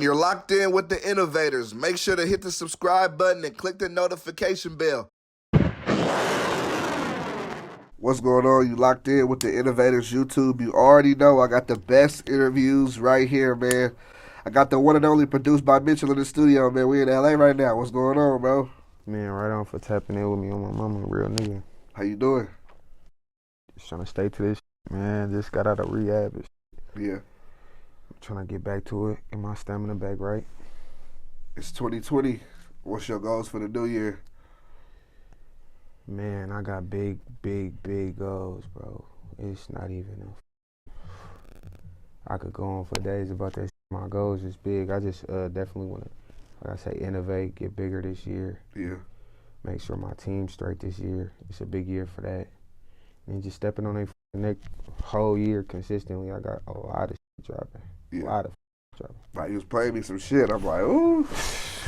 You're locked in with the Innovators. Make sure to hit the subscribe button and click the notification bell. What's going on? You locked in with the Innovators YouTube. You already know I got the best interviews right here, man. I got the one and only produced by Mitchell in the studio, man. We in LA right now. What's going on, bro? Man, right on for tapping in with me on my mama, real nigga. How you doing? Just trying to stay to this shit, man. Just got out of rehab and shit. Yeah. I'm trying to get back to it, get my stamina back right. It's 2020. What's your goals for the new year? Man, I got big goals, bro. It's not even I could go on for days about that shit. My goals is big. I just definitely want to, like I say, innovate, get bigger this year. Yeah. Make sure my team's straight this year. It's a big year for that. And just stepping on their next whole year consistently. I got a lot of shit dropping. Yeah. A lot of dropping. Like, you was playing me some shit. I'm like, ooh.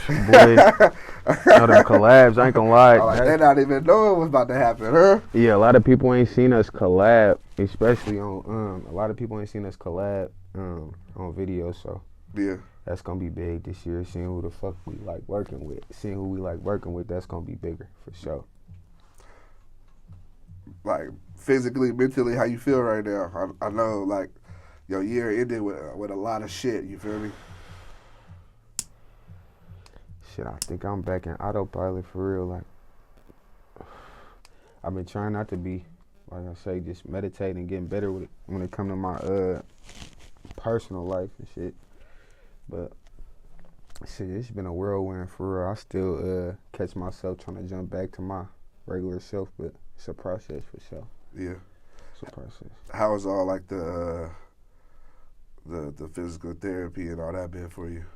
Boy, know them collabs, I ain't gonna lie. Like, they not even know it was about to happen, huh? Yeah, a lot of people ain't seen us collab, especially on, a lot of people ain't seen us collab on video, so yeah, that's gonna be big this year, seeing who the fuck we like working with. Seeing who we like working with, that's gonna be bigger, for sure. Like, physically, mentally, how you feel right now? I know, like, your year ended with a lot of shit, you feel me? Shit, I think I'm back in autopilot for real. Like, I've been trying not to be, like I say, just meditating and getting better with it when it come to my personal life and shit. But shit, it's been a whirlwind for real. I still catch myself trying to jump back to my regular self, but it's a process for sure. Yeah, it's a process. How is all like the physical therapy and all that been for you?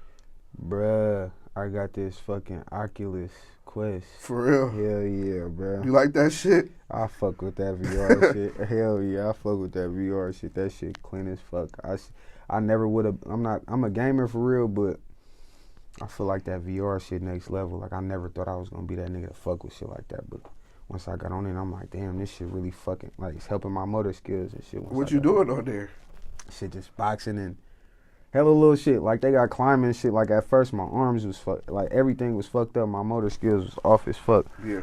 Bruh, I got this fucking Oculus Quest. For real? Hell yeah, bruh. You like that shit? I fuck with that VR shit. Hell yeah, I fuck with that VR shit. That shit clean as fuck. I never would have. I'm a gamer for real, but I feel like that VR shit next level. Like, I never thought I was gonna be that nigga to fuck with shit like that, but once I got on it, I'm like, damn, this shit really fucking, like, it's helping my motor skills and shit. What you doing on there? Shit, just boxing and hella little shit. Like, they got climbing shit. Like, at first my arms was fucked. Like, everything was fucked up. My motor skills was off as fuck. Yeah.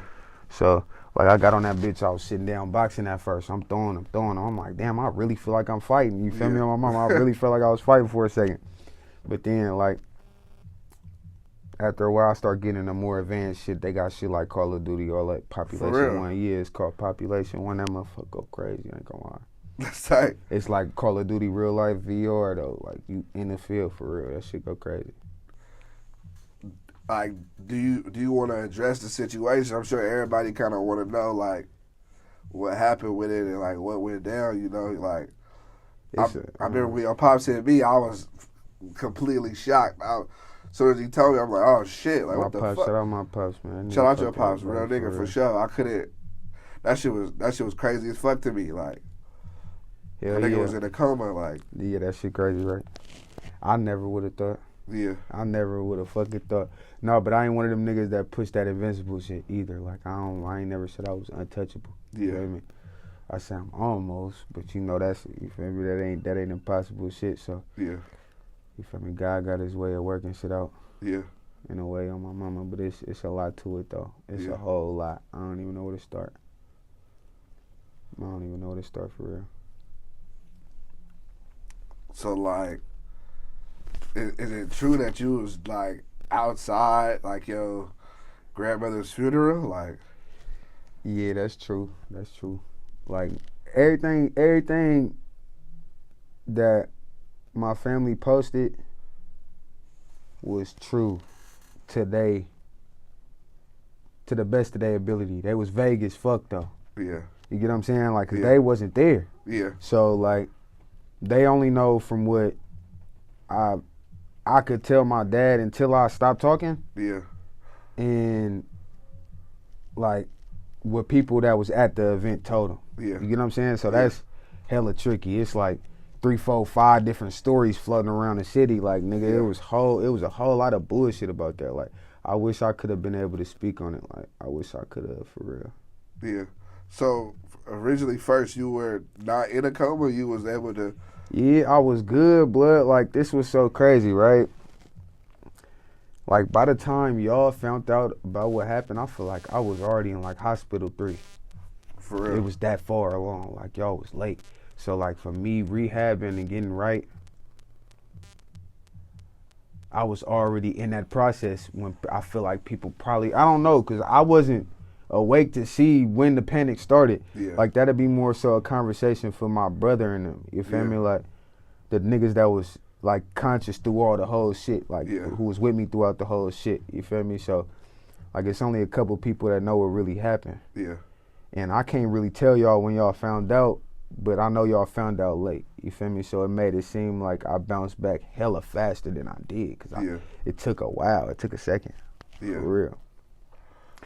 So, like, I got on that bitch. I was sitting down boxing at first. I'm throwing. I'm like, damn, I really feel like I'm fighting. You feel me? On my mama, I really felt like I was fighting for a second. But then, like, after a while, I start getting into more advanced shit. They got shit like Call of Duty or like Population 1. Yeah, it's called Population 1. That motherfucker go crazy. I ain't gonna lie. That's tight. It's like Call of Duty real life VR though. Like, you in the field for real. That shit go crazy. Like, do you want to address the situation? I'm sure everybody kind of want to know, like, what happened with it and, like, what went down, you know? Like, I remember when your pops hit me, I was completely shocked. As soon as he told me, I'm like, oh, shit. Like, my what the pops, fuck? Shout out my pops, man. Shout out your pops, real nigga, for sure. I couldn't. That shit was crazy as fuck to me. Like, hell that nigga yeah. was in a coma, like. Yeah, that shit crazy, right? I never would have thought. Yeah. I never would have fucking thought. No, but I ain't one of them niggas that push that invincible shit either. Like, I ain't never said I was untouchable. Yeah. You know what I mean? I say I'm almost, but you know that's, you feel me? That ain't impossible shit. So yeah. You feel me? God got his way of working shit out. Yeah. In a way on my mama, but it's a lot to it though. It's yeah. a whole lot. I don't even know where to start. I don't even know where to start for real. So, like, is it true that you was, like, outside, like, your grandmother's funeral? Like, yeah, that's true. That's true. Like, everything that my family posted was true today, to the best of their ability. They was vague as fuck though. Yeah. You get what I'm saying? Like, 'cause they wasn't there. Yeah. So, like, they only know from what I could tell my dad until I stopped talking. Yeah. And, like, what people that was at the event told them. Yeah. You get what I'm saying? So that's hella tricky. It's like 3, 4, 5 different stories floating around the city. Like, nigga, it was a whole lot of bullshit about that. Like, I wish I could have been able to speak on it. Like, I wish I could have, for real. Yeah. So, originally, first, you were not in a coma? You was able to... Yeah, I was good, blood. Like, this was so crazy, right? Like, by the time y'all found out about what happened, I feel like I was already in, like, hospital 3. For real. It was that far along. Like, y'all was late. So, like, for me rehabbing and getting right, I was already in that process when I feel like people probably, I don't know, because I wasn't awake to see when the panic started. Yeah. Like, that'd be more so a conversation for my brother and them. You feel me? Like, the niggas that was, like, conscious through all the whole shit. Like, who was with me throughout the whole shit. You feel me? So, like, it's only a couple people that know what really happened. Yeah. And I can't really tell y'all when y'all found out, but I know y'all found out late. You feel me? So it made it seem like I bounced back hella faster than I did. Because it took a while. It took a second. Yeah. For real.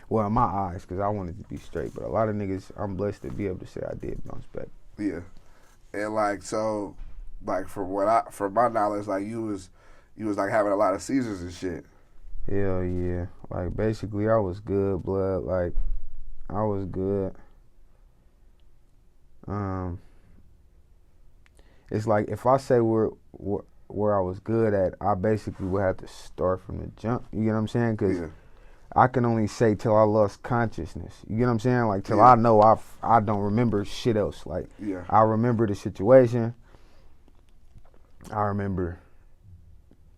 Well, in my eyes, because I wanted to be straight. But a lot of niggas, I'm blessed to be able to say I did bounce back. Yeah. And, like, so, like, from my knowledge, like, you was like, having a lot of seizures and shit. Hell yeah. Like, basically, I was good, blood. Like, I was good. It's like if I say where I was good at, I basically would have to start from the jump. You get what I'm saying? Because I can only say till I lost consciousness. You get what I'm saying? Like till I know I don't remember shit else. Like I remember the situation. I remember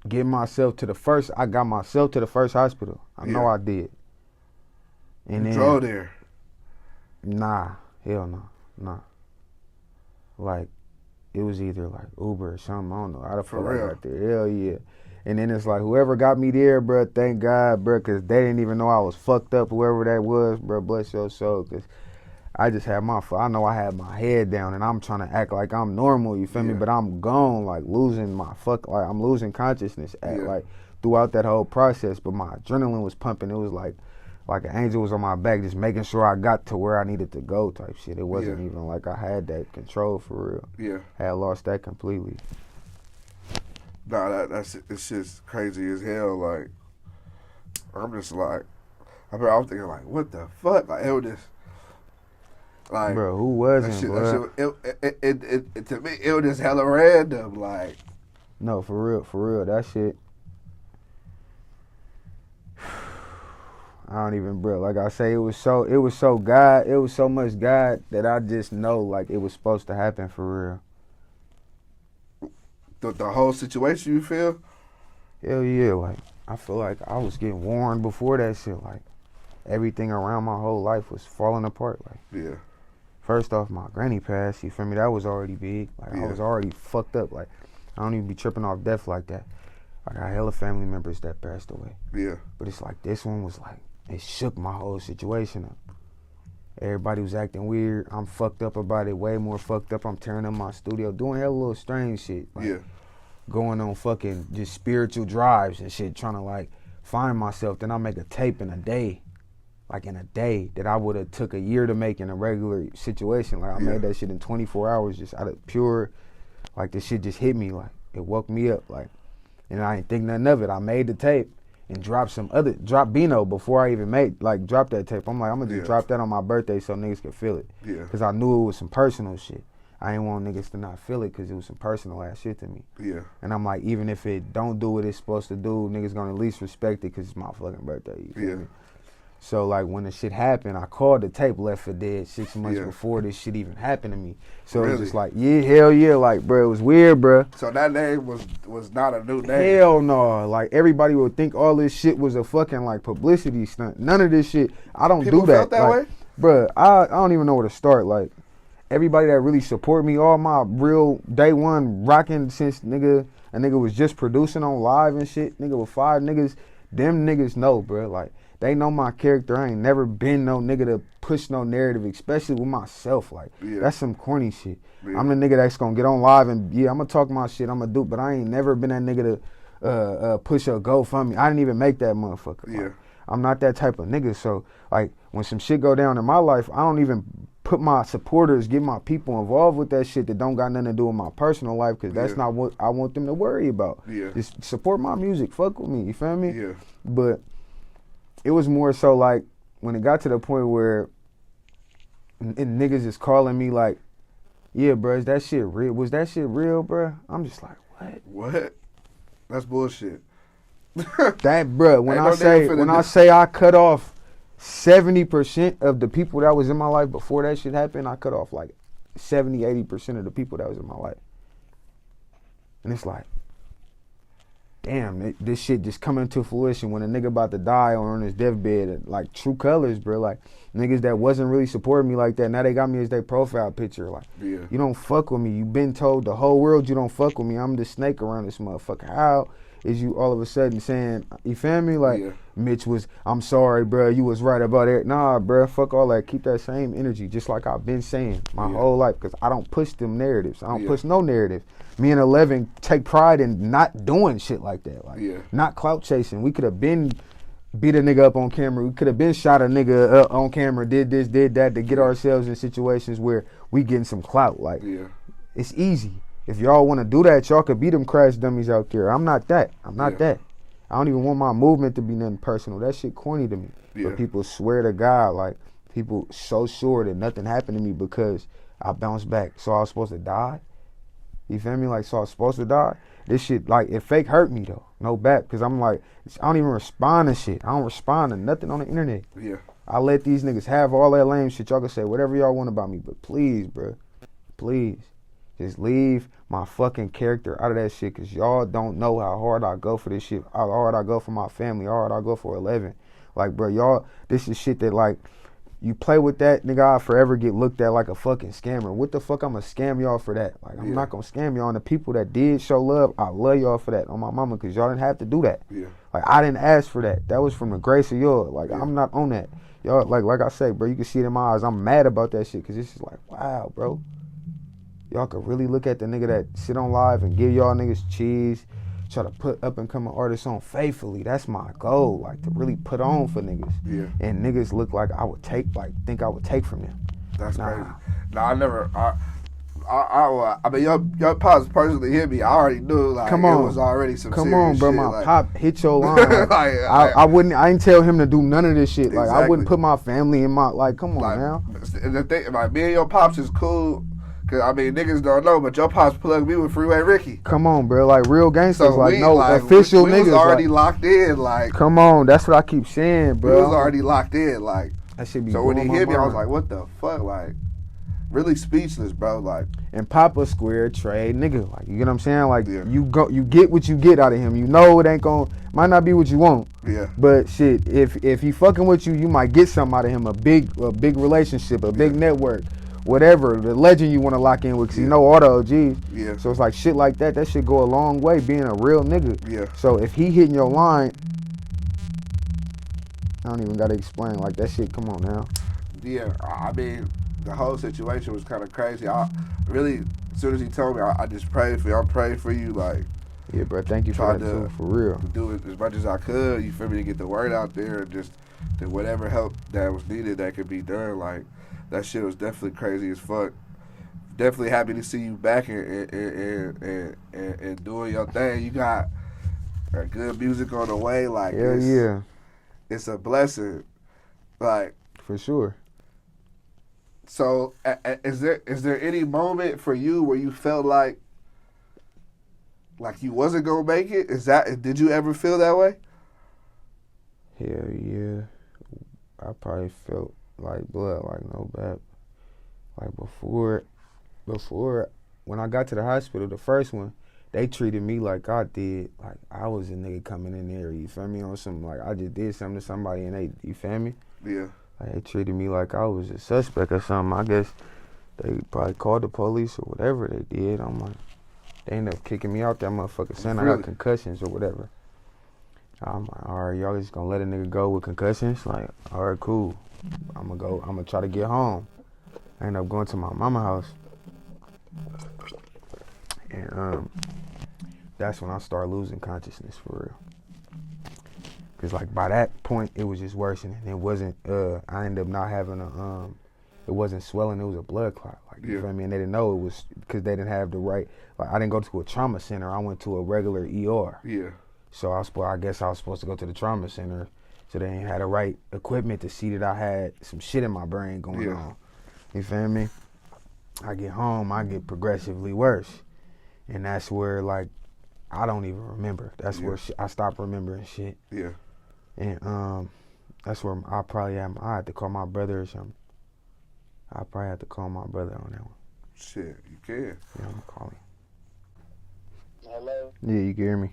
getting myself to the first. I got myself to the first hospital. I know I did. And you drove there? Nah, hell no, nah. Like, it was either like Uber or something. I don't know how the fuck I got there. Hell yeah. And then it's like, whoever got me there, bro, thank God, bro, because they didn't even know I was fucked up, whoever that was, bro, bless your soul, because I just had I know I had my head down, and I'm trying to act like I'm normal, you feel me? But I'm gone, like, I'm losing consciousness, like, throughout that whole process, but my adrenaline was pumping. It was like an angel was on my back, just making sure I got to where I needed to go type shit. It wasn't even like I had that control for real. Yeah. I had lost that completely. Nah, it's just crazy as hell. Like, I'm just like, I was thinking like, what the fuck? Like, it was just, like, bro, who wasn't, bro? It to me, it was just hella random, like. No, for real, that shit. I don't even, bro. Like I say, it was so much God that I just know, like, it was supposed to happen for real. The whole situation, you feel? Hell yeah, like, I feel like I was getting warned before that shit. Like, everything around my whole life was falling apart. Like, first off, my granny passed, you feel me? That was already big. Like, I was already fucked up. Like, I don't even be tripping off death like that. I got hella family members that passed away. Yeah. But it's like, this one was like, it shook my whole situation up. Everybody was acting weird. I'm fucked up about it, way more fucked up. I'm tearing up my studio, doing hella little strange shit. Like, going on fucking just spiritual drives and shit, trying to like find myself. Then I make a tape in a day. Like in a day that I would have took a year to make in a regular situation. Like I made that shit in 24 hours just out of pure, like this shit just hit me. Like it woke me up. Like, and I didn't think nothing of it. I made the tape and drop Bino before I even dropped that tape. I'm like, I'm gonna just drop that on my birthday so niggas can feel it. Yeah. Cause I knew it was some personal shit. I didn't want niggas to not feel it cause it was some personal ass shit to me. Yeah. And I'm like, even if it don't do what it's supposed to do, niggas gonna at least respect it cause it's my fucking birthday. You feel me? So like when the shit happened, I called the tape Left for Dead 6 months before this shit even happened to me. So it was just like, hell yeah, like bro, it was weird, bro. So that name was not a new name. Hell no, like everybody would think all this shit was a fucking like publicity stunt. None of this shit, I don't People do that. Felt that like, way? Bro, I don't even know where to start. Like everybody that really support me, all my real day one rocking since a nigga was just producing on live and shit. Nigga with 5 niggas, them niggas know, bro. Like. They know my character. I ain't never been no nigga to push no narrative, especially with myself. Like, that's some corny shit. Yeah. I'm the nigga that's gonna get on live and, I'm gonna talk my shit, I'm gonna do, but I ain't never been that nigga to push a GoFundMe. I didn't even make that motherfucker. Yeah. Like, I'm not that type of nigga. So, like, when some shit go down in my life, I don't even put my supporters, get my people involved with that shit that don't got nothing to do with my personal life, because that's not what I want them to worry about. Yeah. Just support my music. Fuck with me. You feel me? Yeah. But it was more so like when it got to the point where niggas is calling me like, yeah, bro, is that shit real? Was that shit real, bro? I'm just like, what? What? That's bullshit. That, bruh, when I say I cut off 70% of the people that was in my life before that shit happened, I cut off like 70-80% of the people that was in my life. And it's like, damn, this shit just coming to fruition when a nigga about to die or on his deathbed, like true colors, bro. Like niggas that wasn't really supporting me like that, now they got me as their profile picture. Like, you don't fuck with me. You been told the whole world you don't fuck with me. I'm the snake around this motherfucker. How is you all of a sudden saying, you feel me? Like, Mitch was, I'm sorry, bro, you was right about it. Nah, bro, fuck all that. Keep that same energy, just like I've been saying my whole life, because I don't push them narratives. I don't push no narrative. Me and 11 take pride in not doing shit like that. Like, not clout chasing. We could have been beat a nigga up on camera. We could have been shot a nigga up on camera, did this, did that, to get ourselves in situations where we getting some clout. Like, it's easy. If y'all want to do that, y'all could be them crash dummies out there. I'm not that. I'm not that. I don't even want my movement to be nothing personal. That shit corny to me. But people swear to God, like, people so sure that nothing happened to me because I bounced back. So I was supposed to die? You feel me? Like, so I was supposed to die? This shit, like, it fake hurt me, though. No back. Because I'm like, I don't even respond to shit. I don't respond to nothing on the internet. I let these niggas have all that lame shit. Y'all can say whatever y'all want about me. But please, bro. Please. Just leave my fucking character out of that shit, because y'all don't know how hard I go for this shit, how hard I go for my family, how hard I go for 11. Like, bro, y'all, this is shit that, like, you play with that, nigga, I'll forever get looked at like a fucking scammer. What the fuck I'm gonna scam y'all for that? Like, I'm not gonna scam y'all. And the people that did show love, I love y'all for that on my mama, because y'all didn't have to do that. Like, I didn't ask for that. That was from the grace of y'all. Like, I'm not on that. Y'all, like I say, bro, you can see it in my eyes. I'm mad about that shit, because it's just like, wow, bro. Y'all could really look at the nigga that sit on live and give y'all niggas cheese, try to put up and coming artists on faithfully. That's my goal, like, to really put on for niggas. And niggas look like I would take, like, think I would take from them. That's crazy. No, I never. I mean, your pops personally hit me. I already knew, like, it was already some serious shit. Come on, bro. My like, pop hit your line. Like, I didn't tell him to do none of this shit. Exactly. Like, I wouldn't put my family in my, like, come on, like, now. The thing, like, me and your pops is cool. Cause I mean, niggas don't know, but your pops plugged me with Freeway Ricky. Come on, bro, like real gangsters, so like no official niggas. We was already like, locked in, like. Come on, that's what I keep saying, bro. We was already locked in, like. That should be. So when he hit me, I was like, what the fuck, like, really speechless, bro, like. And Papa square trade, nigga, like, you get what I'm saying, like, you get what you get out of him. You know it ain't might not be what you want. But shit, if he fucking with you, you might get something out of him, a big relationship, a big network. Whatever, the legend you want to lock in with, because you know all the OGs. So it's like shit like that should go a long way, being a real nigga. So if he hitting your line, I don't even got to explain. Like, that shit, come on now. I mean, the whole situation was kind of crazy. I really, as soon as he told me, I just prayed for you. I prayed for you, like. Yeah, bro, thank you for that too, for real. Do it as much as I could, you feel me, to get the word out there, and just to whatever help that was needed that could be done, like. That shit was definitely crazy as fuck. Definitely happy to see you back and doing your thing. You got good music on the way. Like, it's a blessing. Like, for sure. So, is there any moment for you where you felt like you wasn't gonna make it? Did you ever feel that way? Hell yeah. I probably felt like blood, like no bad. Like before, when I got to the hospital, the first one, they treated me like I did. Like, I was a nigga coming in there, you feel me, on something, like I just did something to somebody and they, you feel me? Like, they treated me like I was a suspect or something. I guess they probably called the police or whatever they did. I'm like, they ended up kicking me out that motherfucker saying I got concussions or whatever. I'm like, all right, y'all just gonna let a nigga go with concussions? Like, all right, cool. I'm gonna try to get home. I ended up going to my mama's house. And that's when I started losing consciousness for real. Cause like by that point it was just worsening. It wasn't I ended up not having it wasn't swelling, it was a blood clot. Like, you feel me? And they didn't know it was because they didn't have the right, like, I didn't go to a trauma center, I went to a regular ER. So I guess I was supposed to go to the trauma center. So they ain't had the right equipment to see that I had some shit in my brain going on. You feel me? I get home, I get progressively worse. And that's where, like, I don't even remember. That's where I stopped remembering shit. Yeah. And that's where I probably had to call my brother or something. I probably had to call my brother on that one. Shit, you can. Yeah, I'm gonna call him. Hello? Yeah, you can hear me?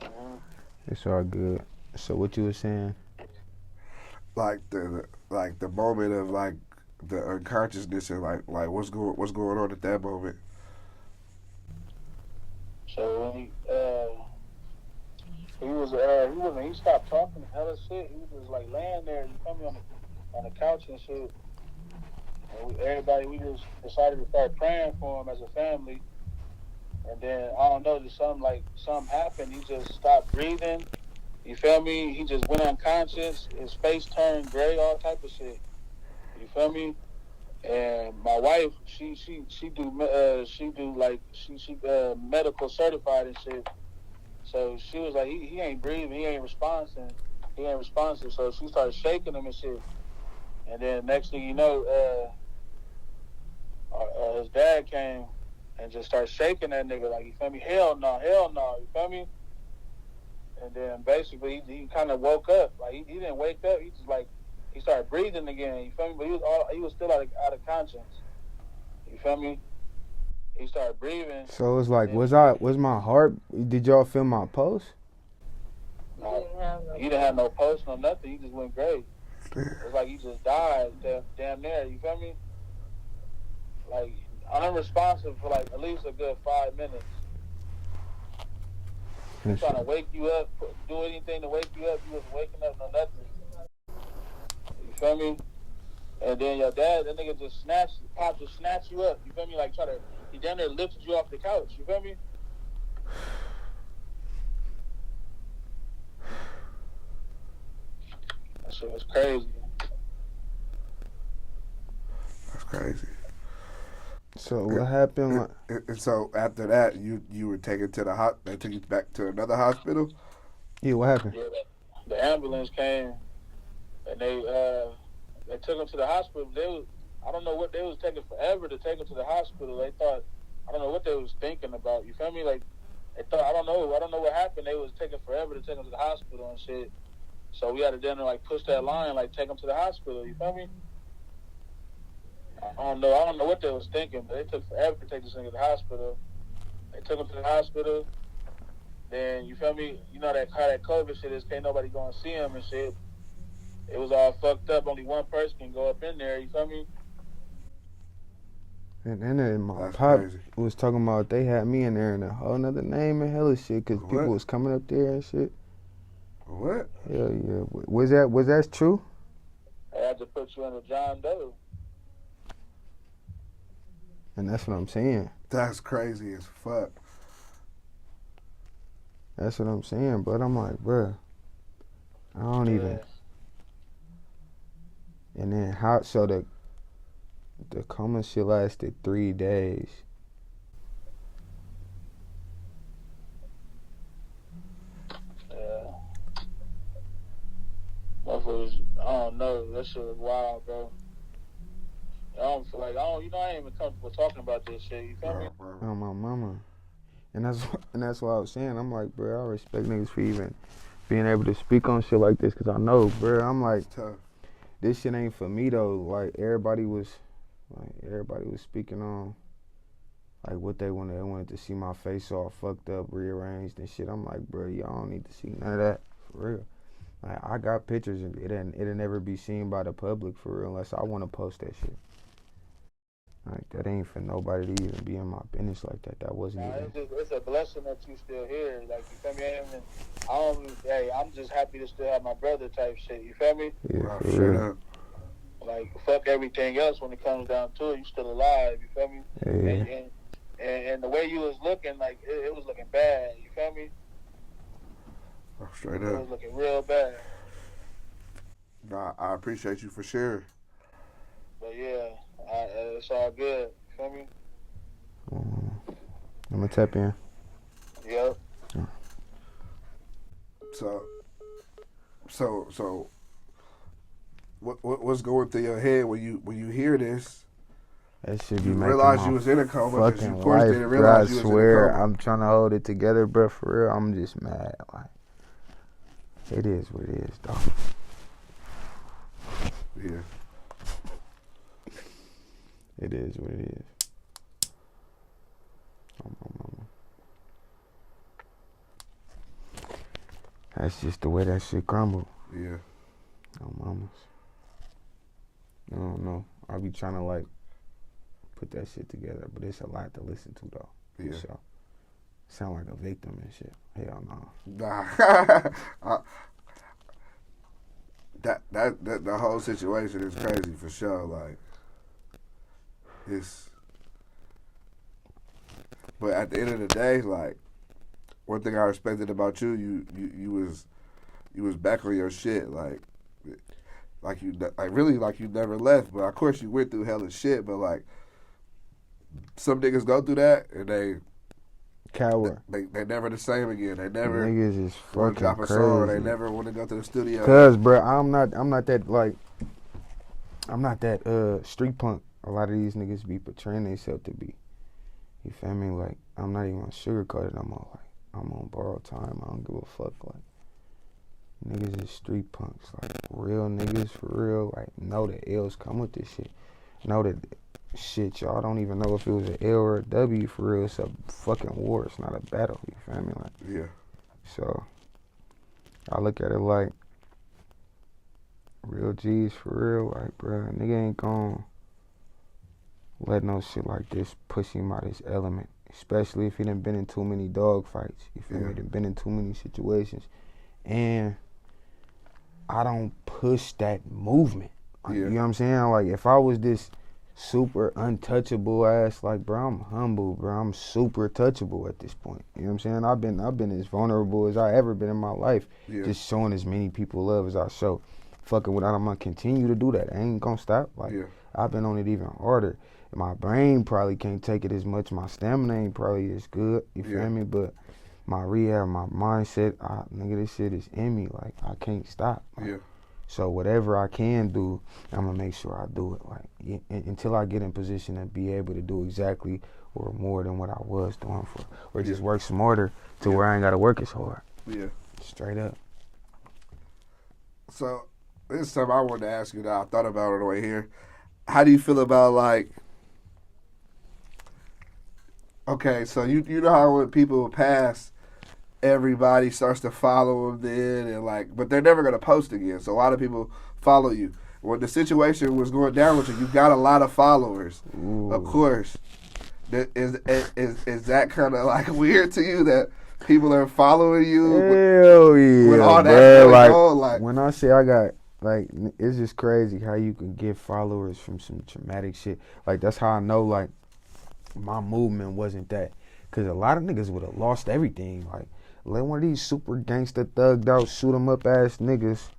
Mm-hmm. It's all good. So what you were saying? Like the moment of like the unconsciousness and like what's going on at that moment. So when he stopped talking hella shit. He was just like laying there, you feel me, on the couch and shit. And we just decided to start praying for him as a family. And then I don't know, just something happened. He just stopped breathing. You feel me? He just went unconscious. His face turned gray, all type of shit. You feel me? And my wife, she medical certified and shit. So she was like, he ain't breathing, he ain't responsive. So she started shaking him and shit. And then next thing you know, his dad came and just started shaking that nigga, like, you feel me? Hell no, you feel me? And then basically he kind of woke up. Like he didn't wake up. He just like he started breathing again. You feel me? But he was still out of conscience. You feel me? He started breathing. So it's like, was my heart? Did y'all feel my pulse? No, he didn't have no pulse, no nothing. He just went gray. It's like he just died damn near. You feel me? Like unresponsive for like at least a good 5 minutes. He's trying to wake you up, do anything to wake you up. You wasn't waking up, no nothing. You feel me? And then your dad, that nigga just snatch you up. You feel me? Like he down there lifted you off the couch. You feel me? That shit was crazy. That's crazy. So what happened? And so after that, you were taken to the they took you back to another hospital. Yeah, what happened? Yeah, the ambulance came and they took him to the hospital. I don't know what they was taking forever to take him to the hospital. They thought, I don't know what they was thinking about. You feel me? Like they thought, I don't know what happened. They was taking forever to take him to the hospital and shit. So we had to then like push that line, like take him to the hospital. You feel me? I don't know what they was thinking, but it took forever to take this nigga to the hospital. They took him to the hospital. Then you feel me? You know how that COVID shit is. Can't nobody go and see him and shit. It was all fucked up. Only one person can go up in there. You feel me? And then my That's pop crazy. was talking about they had me in there in a whole nother name and hella shit because people was coming up there and shit. What? Hell yeah. Was that true? They had to put you in a John Doe. And that's what I'm saying. That's crazy as fuck. That's what I'm saying, but I'm like, bruh, I don't even. And then so the coma shit lasted 3 days. Yeah. Motherfuckers, I don't know. That shit was wild, bro. I don't feel like I ain't even comfortable talking about this shit. You feel me? Oh, my mama. And that's what I was saying. I'm like, bro, I respect niggas for even being able to speak on shit like this, cause I know, bro. I'm like, this shit ain't for me though. Like everybody was speaking on like what they wanted. They wanted to see my face all fucked up, rearranged and shit. I'm like, bro, y'all don't need to see none of that for real. Like I got pictures and it'll never be seen by the public for real unless I want to post that shit. Like that ain't for nobody to even be in my business like that. That wasn't even. It's a blessing that you still here. Like you feel me? I'm just happy to still have my brother type shit. You feel me? Yeah, for real. Like fuck everything else when it comes down to it. You still alive. You feel me? Yeah. And the way you was looking, like it was looking bad. You feel me? Straight up. It was looking real bad. Nah, I appreciate you for sharing. But yeah, it's all good. You feel me? I'm gonna tap in. Yep. So, what's going through your head when you hear this? That shit be You making realized my you was in a coma because you fucking pushed life, it and bro. I realized you was in a swear, coma. I'm trying to hold it together, bro. For real, I'm just mad. Like, it is what it is, though. Yeah. It is what it is. Oh, my mama. That's just the way that shit crumbled. Yeah. Oh, mamas. I don't know. I be trying to, like, put that shit together, but it's a lot to listen to, though. Yeah. So, sound like a victim and shit. Hell no. Nah. That the whole situation is crazy for sure. Like, it's. But at the end of the day, like, one thing I respected about you, you was back on your shit, like you never left. But of course you went through hella shit. But like, some niggas go through that and they Coward. They never the same again. They never niggas is want to fucking drop a crazy. song. They never want to go to the studio. Cause, bro, I'm not that street punk. A lot of these niggas be portraying themselves to be. You feel me? Like, I'm not even sugarcoated. I'm on borrowed time. I don't give a fuck. Like, niggas is street punks. Like, real niggas for real. Like, know that L's come with this shit. Know that shit, y'all don't even know if it was an L or a W for real. It's a fucking war. It's not a battle. You feel me? Like, Yeah. So, I look at it like, real G's for real. Like, bruh, nigga ain't gon' let no shit like this push him out his element. Especially if he done been in too many dog fights. You feel me? Done been in too many situations. And I don't push that movement. Like, you know what I'm saying? Like, if I was this super untouchable ass, like, bro, I'm humble, bro. I'm super touchable at this point. You know what I'm saying? I've been as vulnerable as I ever been in my life. Yeah. Just showing as many people love as I show. Fucking with that, I'm gonna continue to do that. I ain't gonna stop. Like, I've been on it even harder. My brain probably can't take it as much. My stamina ain't probably as good. You feel me? But my rehab, my mindset, nigga, this shit is in me. Like, I can't stop. Like, so whatever I can do, I'm gonna make sure I do it. Like, until I get in position to be able to do exactly or more than what I was doing for, or just work smarter to where I ain't gotta work as hard. Yeah. Straight up. So, this is something I wanted to ask you that I thought about on the way here. How do you feel about, like, okay, so you know how when people pass, everybody starts to follow them then, and like, but they're never gonna post again. So a lot of people follow you. When the situation was going down with you got a lot of followers. Ooh. Of course, is that kind of like weird to you that people are following you? Hell yeah, with all that like, on, like, when I say I got. Like, it's just crazy how you can get followers from some traumatic shit. Like, that's how I know, like, my movement wasn't that. Because a lot of niggas would have lost everything. Like, let one of these super gangster thugged out, shoot 'em up ass niggas.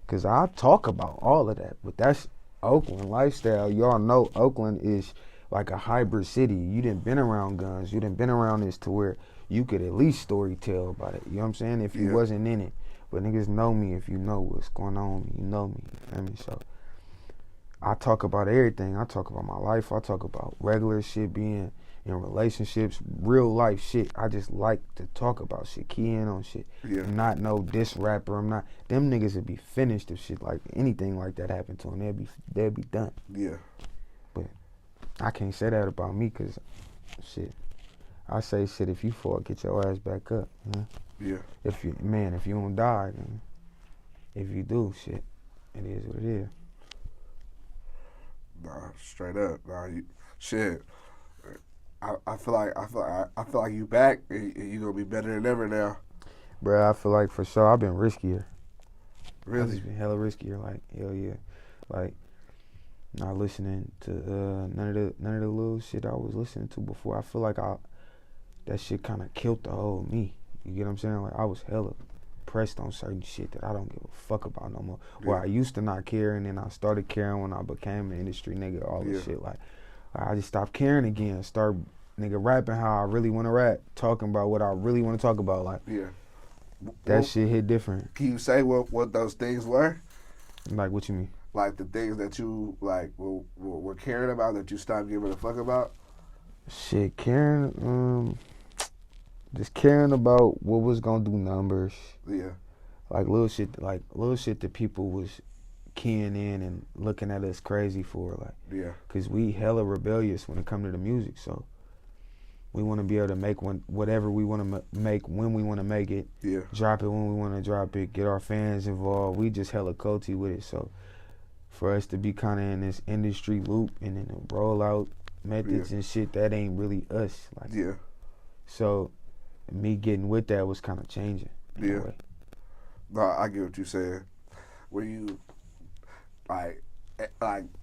Because I talk about all of that. But that's Oakland lifestyle. Y'all know Oakland is like a hybrid city. You done been around guns. You done been around this to where you could at least story tell about it. You know what I'm saying? If you wasn't in it. But niggas know me. If you know what's going on, you know me. You feel me? So I talk about everything. I talk about my life. I talk about regular shit, being in relationships, real life shit. I just like to talk about shit, key in on shit. Not no diss rapper. I'm not. Them niggas would be finished if shit like anything like that happened to them. They'd be done. Yeah. But I can't say that about me because shit. I say shit, if you fall, get your ass back up. Man. Yeah. If you don't die, then if you do, shit, it is what it is. Nah, straight up. Nah, shit. I feel like you back and you gonna be better than ever now. Bruh, I feel like for sure I've been riskier. Really? I've just been hella riskier. Like, hell yeah. Like, not listening to none of the little shit I was listening to before. I feel like that shit kind of killed the whole me. You get what I'm saying? Like, I was hella pressed on certain shit that I don't give a fuck about no more. Where I used to not care, and then I started caring when I became an industry nigga, all this shit. Like, I just stopped caring again. Start, nigga, rapping how I really want to rap. Talking about what I really want to talk about. Like, that shit hit different. Can you say what those things were? Like, what you mean? like the things that you like were caring about that you stopped giving a fuck about? Shit, just caring about what was gonna do numbers. Yeah. Like little shit that people was keying in and looking at us crazy for, like. Yeah. Cause we hella rebellious when it come to the music, so we want to be able to make whatever we want to make when we want to make it. Yeah. Drop it when we want to drop it. Get our fans involved. We just hella culty with it, so for us to be kind of in this industry loop and then the rollout methods and shit, that ain't really us. Like. Yeah. So me getting with that was kind of changing. Yeah. No, I get what you're saying. Where you like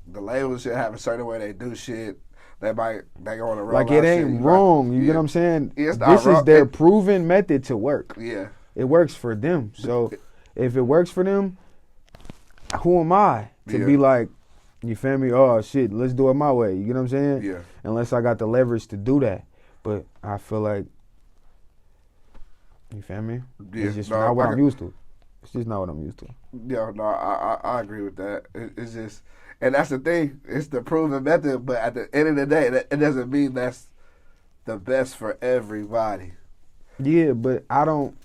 the labels should have a certain way they do shit. They want to roll like it ain't shit. wrong. You get what I'm saying? This is their proven method to work. Yeah. It works for them. So if it works for them, who am I to be like, you feel me? Oh shit, let's do it my way. You get what I'm saying? Yeah. Unless I got the leverage to do that. But I feel like, you feel me? Yeah. It's just not what I'm used to. It's just not what I'm used to. Yeah, no, I agree with that. It's just, and that's the thing. It's the proven method, but at the end of the day, it doesn't mean that's the best for everybody. Yeah, but I don't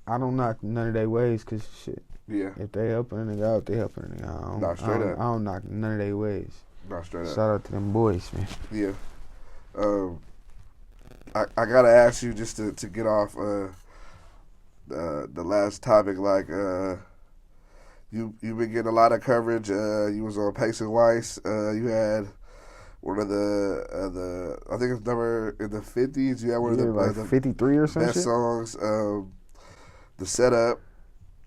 knock none of their ways, cause shit. Yeah. If they helping a nigga out, they helping a nigga out. Not straight up. I don't knock none of their ways. Not straight up. Shout out to them boys, man. Yeah. I gotta ask you just to get off the last topic, like you've been getting a lot of coverage. You was on Pace and Weiss. You had one of the I think it's number in the 50s. You had one of the like 53 or something. Best songs. The setup,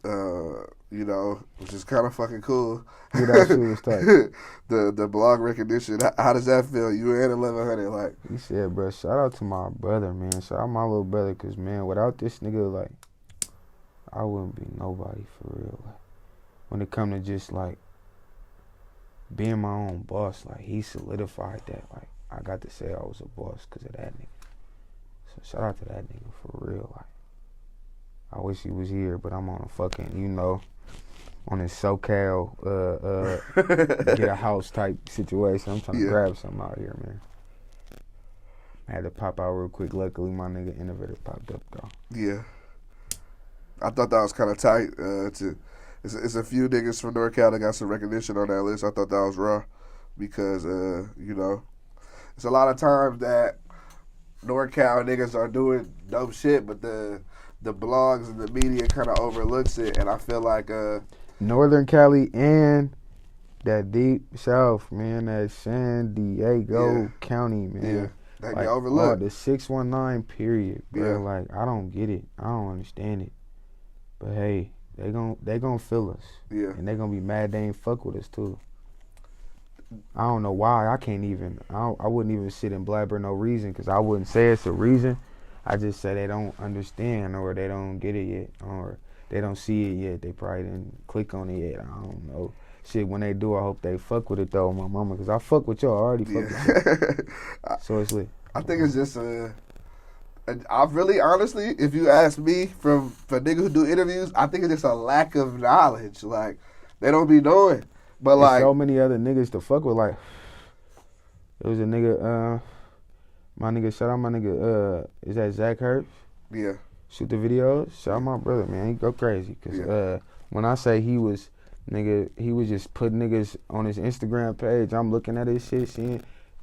you know, which is kind of fucking cool. Yeah, that shit was tight. the blog recognition. How does that feel? You and 1100, like. You said, bro. Shout out to my brother, man. Shout out my little brother, cause man, without this nigga, like, I wouldn't be nobody for real. Like, when it come to just like being my own boss, like he solidified that. Like I got to say I was a boss because of that nigga. So shout out to that nigga for real. Like I wish he was here, but I'm on a fucking, you know, on this SoCal get a house type situation. I'm trying to grab something out here, man. I had to pop out real quick. Luckily, my nigga Innovator popped up though. Yeah. I thought that was kind of tight. It's a few niggas from NorCal that got some recognition on that list. I thought that was raw because, you know, it's a lot of times that NorCal niggas are doing dope shit, but the blogs and the media kind of overlooks it. And I feel like Northern Cali and that deep south, man, that San Diego County, man. Yeah. That like, get overlooked. The 619 period, bro. Yeah. Like I don't get it. I don't understand it. But hey, they gon' feel us. Yeah. And they gonna be mad they ain't fuck with us too. I don't know why. I wouldn't even sit and blabber no reason, because I wouldn't say it's a reason. I just say they don't understand, or they don't get it yet, or they don't see it yet. They probably didn't click on it yet. I don't know. Shit, when they do, I hope they fuck with it though, my mama, because I fuck with y'all. I already fuck with y'all. So it's lit. I think it's just I really, honestly, if you ask me, for niggas who do interviews, I think it's just a lack of knowledge. Like, they don't be knowing. But There's like, so many other niggas to fuck with. Like, there was a nigga, my nigga, shout out my nigga, is that Zach Hurts? Yeah. Shoot the videos. Shout out my brother, man. He go crazy. Because when I say he was just putting niggas on his Instagram page. I'm looking at his shit, seeing,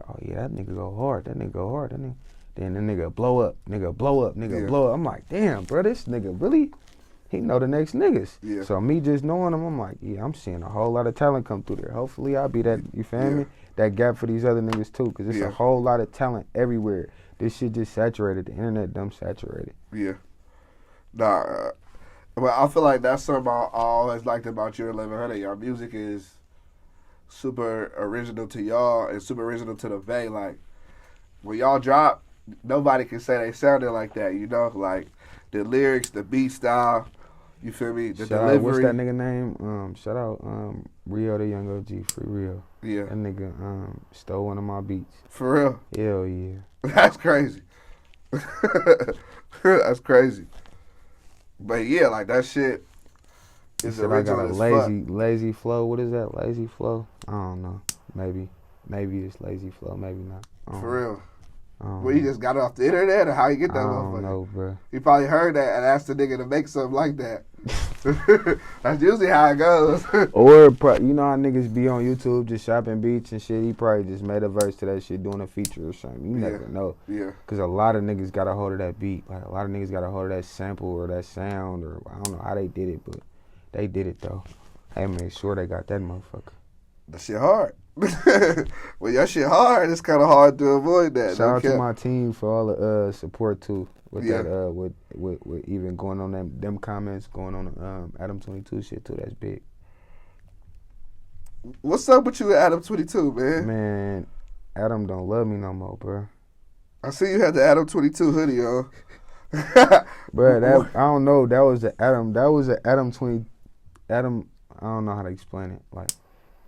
oh yeah, that nigga go hard. That nigga go hard. Then the nigga blow up. Nigga blow up. I'm like, damn, bro, this nigga really, he know the next niggas. Yeah. So me just knowing him, I'm like, yeah, I'm seeing a whole lot of talent come through there. Hopefully I'll be that, you feel me? That gap for these other niggas too, because it's a whole lot of talent everywhere. This shit just saturated. The internet dumb saturated. Yeah. Nah, but I feel like that's something I always liked about your 1100. Your music is super original to y'all and super original to the Bay. Like, when y'all drop, nobody can say they sounded like that, you know? Like, the lyrics, the beat style, you feel me? The delivery. What's that nigga name? Shout out Rio Da Young OG, Free Rio. Yeah. That nigga stole one of my beats. For real? Hell yeah. That's crazy. That's crazy. But yeah, like, that shit It's said I got original a as fuck. lazy flow. What is that? Lazy flow? I don't know. Maybe it's lazy flow. Maybe not. For real. Well, Well, he just got it off the internet, or how you get that I motherfucker? don't know, bro. He probably heard that and asked the nigga to make something like that. That's usually how it goes. Or, you know how niggas be on YouTube just shopping beats and shit? He probably just made a verse to that shit doing a feature or something. You never know. Yeah. Because a lot of niggas got a hold of that beat. Like, a lot of niggas got a hold of that sample or that sound, or I don't know how they did it, but they did it, though. They made sure they got that motherfucker. That shit hard. When your shit hard, it's kind of hard to avoid that. Shout out to my team for all the support, too. With that, with even going on them comments, going on Adam 22 shit, too. That's big. What's up with you and Adam 22, man? Man, Adam don't love me no more, bro. I see you had the Adam 22 hoodie on. Bro, I don't know. That was the Adam 20. Adam, I don't know how to explain it. Like,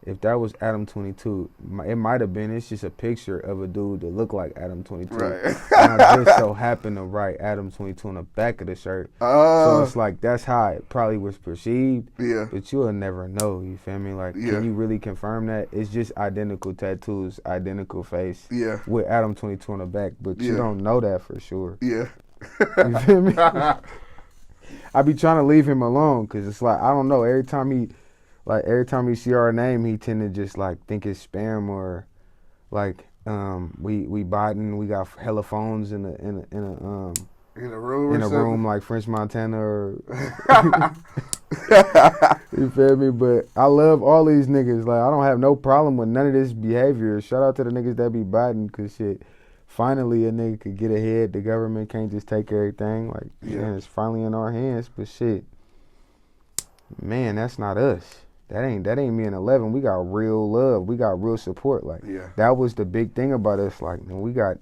if that was Adam 22, it might have been. It's just a picture of a dude that looked like Adam 22. Right. And I just so happened to write Adam 22 on the back of the shirt. So it's like, that's how it probably was perceived. Yeah. But you'll never know, you feel me? Like, can you really confirm that? It's just identical tattoos, identical face. Yeah. With Adam 22 on the back. But you don't know that for sure. Yeah. You feel me? I be trying to leave him alone because it's like, I don't know, every time he see our name, he tend to just like think it's spam, or like we botting, we got hella phones in a room like French Montana, or you feel me? But I love all these niggas. Like, I don't have no problem with none of this behavior. Shout out to the niggas that be botting, cause shit, finally a nigga could get ahead. The government can't just take everything. Like, man, it's finally in our hands. But shit, man, that's not us. That ain't me and 11. We got real love. We got real support. Like, that was the big thing about us. Like, man, we got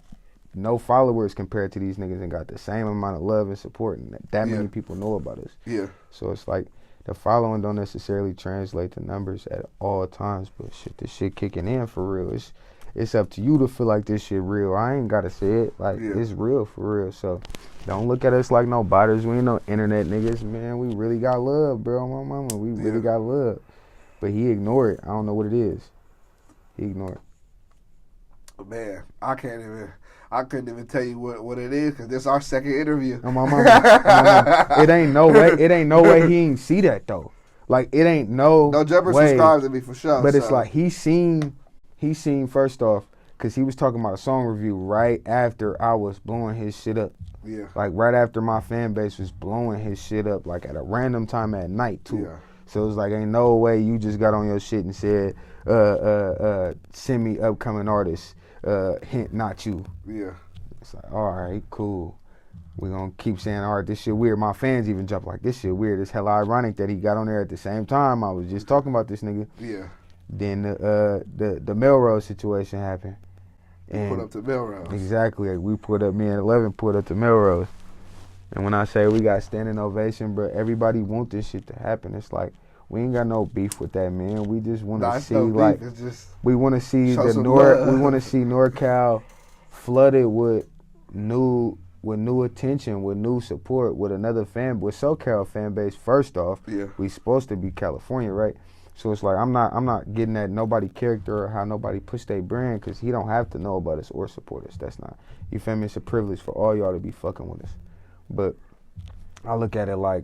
no followers compared to these niggas and got the same amount of love and support. And that many people know about us. Yeah. So it's like, the following don't necessarily translate to numbers at all times. But shit, this shit kicking in for real. It's up to you to feel like this shit real. I ain't gotta say it. Like, it's real for real. So don't look at us like no botters. We ain't no internet niggas, man. We really got love, bro. My mama, we really got love. But he ignored it. I don't know what it is. He ignored it. Man, I couldn't even tell you what it is, because this is our second interview. Oh, my mama. It ain't no way he ain't see that though. Like, it ain't no Jumper way. Subscribes to me for sure. But it's like he seen first off, because he was talking about a song review right after I was blowing his shit up. Yeah. Like, right after my fan base was blowing his shit up, like at a random time at night too. Yeah. So it was like, ain't no way you just got on your shit and said, send me upcoming artists, hint not you. Yeah. It's like, all right, cool. We gonna keep saying, all right, this shit weird. My fans even jump like, this shit weird. It's hella ironic that he got on there at the same time I was just talking about this nigga. Yeah. Then the Melrose situation happened. And put up to Melrose. Exactly. We put up, me and 11 put up to Melrose. And when I say we got standing ovation, bro, everybody want this shit to happen. It's like, we ain't got no beef with that, man. We just want to see, like, we want to see we want to see NorCal flooded with new attention, with new support, with another with SoCal fan base. First off, we supposed to be California, right? So it's like, I'm not getting at nobody character or how nobody push their brand, because he don't have to know about us or support us. That's not, you feel me? It's a privilege for all y'all to be fucking with us. But I look at it like,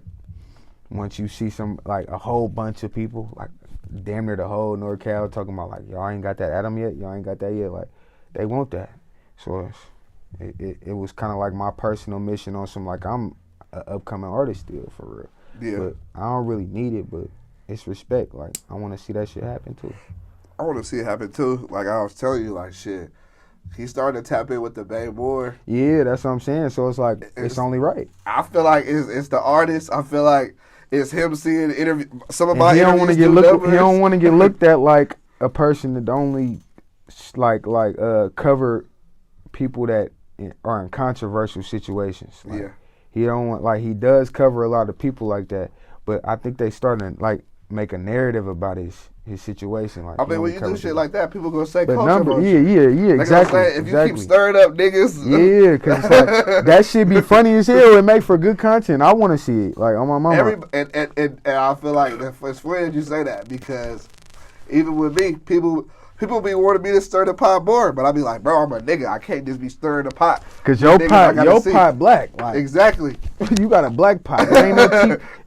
once you see a whole bunch of people, like damn near the whole NorCal talking about, like, y'all ain't got that Adam yet, y'all ain't got that yet, like, they want that. So it was kind of like my personal mission on some, like, I'm an upcoming artist still, for real. Yeah. But I don't really need it, but it's respect. Like, I want to see that shit happen too. I want to see it happen too. Like I was telling you, like, shit, he started to tap in with the Bay more. Yeah, that's what I'm saying. So it's like, it's only right. I feel like it's the artist. I feel like it's him seeing some of my interviews. He don't want to get looked at like a person that only cover people that are in controversial situations. Like, he don't want, like, he does cover a lot of people like that, but I think they starting, like, make a narrative about his situation. Like, I mean, when you do shit like that, people gonna say but culture. Exactly. Say, if you keep stirring up niggas, because it's like, that shit be funny as hell and make for good content. I want to see it, like, on my mama. And I feel like it's funny that you say that, because even with me, people be wanting me to stir the pot more, but I be like, bro, I'm a nigga. I can't just be stirring the pot. Cause your pot black. Like, exactly. You got a black pot. There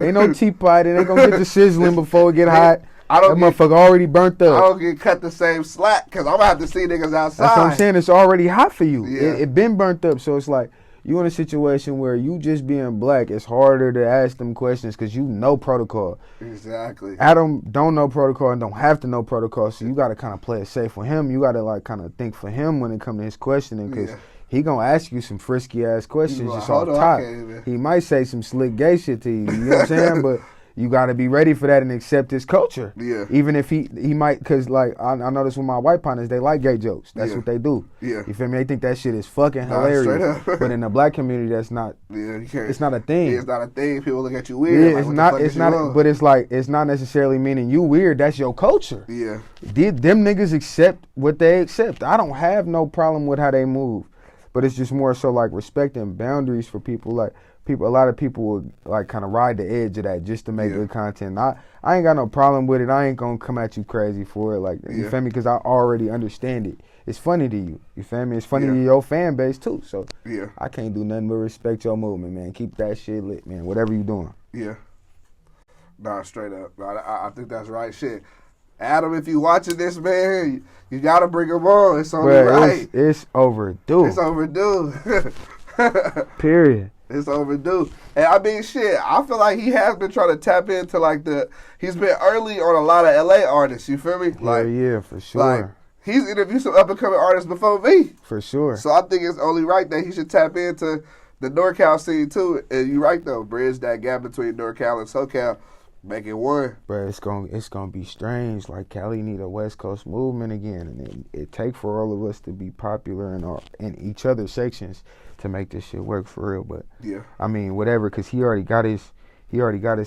ain't no teapot. It ain't gonna get the sizzling before it get hot. That motherfucker already burnt up. I don't get cut the same slack, because I'm gonna have to see niggas outside. That's what I'm saying. It's already hot for you. Yeah. It been burnt up. So it's like, you in a situation where you just being black, it's harder to ask them questions because you know protocol. Exactly. Adam don't know protocol and don't have to know protocol, so you got to kind of play it safe for him. You got to like kind of think for him when it comes to his questioning, because he going to ask you some frisky ass questions just off top. He might say some slick gay shit to you, you know what I'm saying? But you got to be ready for that and accept his culture. Yeah. Even if he might, because like I notice with my white partners, they like gay jokes. That's what they do. Yeah. You feel me? They think that shit is fucking hilarious. But in the black community, that's not. Yeah, you can't. It's not a thing. Yeah, it's not a thing. People look at you weird. Yeah, it's not. But it's like, it's not necessarily meaning you weird. That's your culture. Yeah. Them niggas accept what they accept. I don't have no problem with how they move, but it's just more so like respecting boundaries for people. Like, a lot of people will like kind of ride the edge of that just to make good content. I ain't got no problem with it. I ain't gonna come at you crazy for it. Like, you feel me? Because I already understand it. It's funny to you. You feel me? It's funny to your fan base too. So I can't do nothing but respect your movement, man. Keep that shit lit, man. Whatever you doing. Yeah. Nah, straight up. I think that's right shit. Adam, if you watching this, man, you gotta bring him on. It's only right. It's overdue. It's overdue. Period. It's overdue. And I mean, shit, I feel like he has been trying to tap into like he's been early on a lot of LA artists, you feel me? Like, yeah, for sure. Like, he's interviewed some up and coming artists before me. For sure. So I think it's only right that he should tap into the NorCal scene too. And you're right though, bridge that gap between NorCal and SoCal, make it one. But it's gonna be strange. Like, Cali need a West Coast movement again, and it take for all of us to be popular in each other's sections to make this shit work for real. But I mean, whatever, because he already got his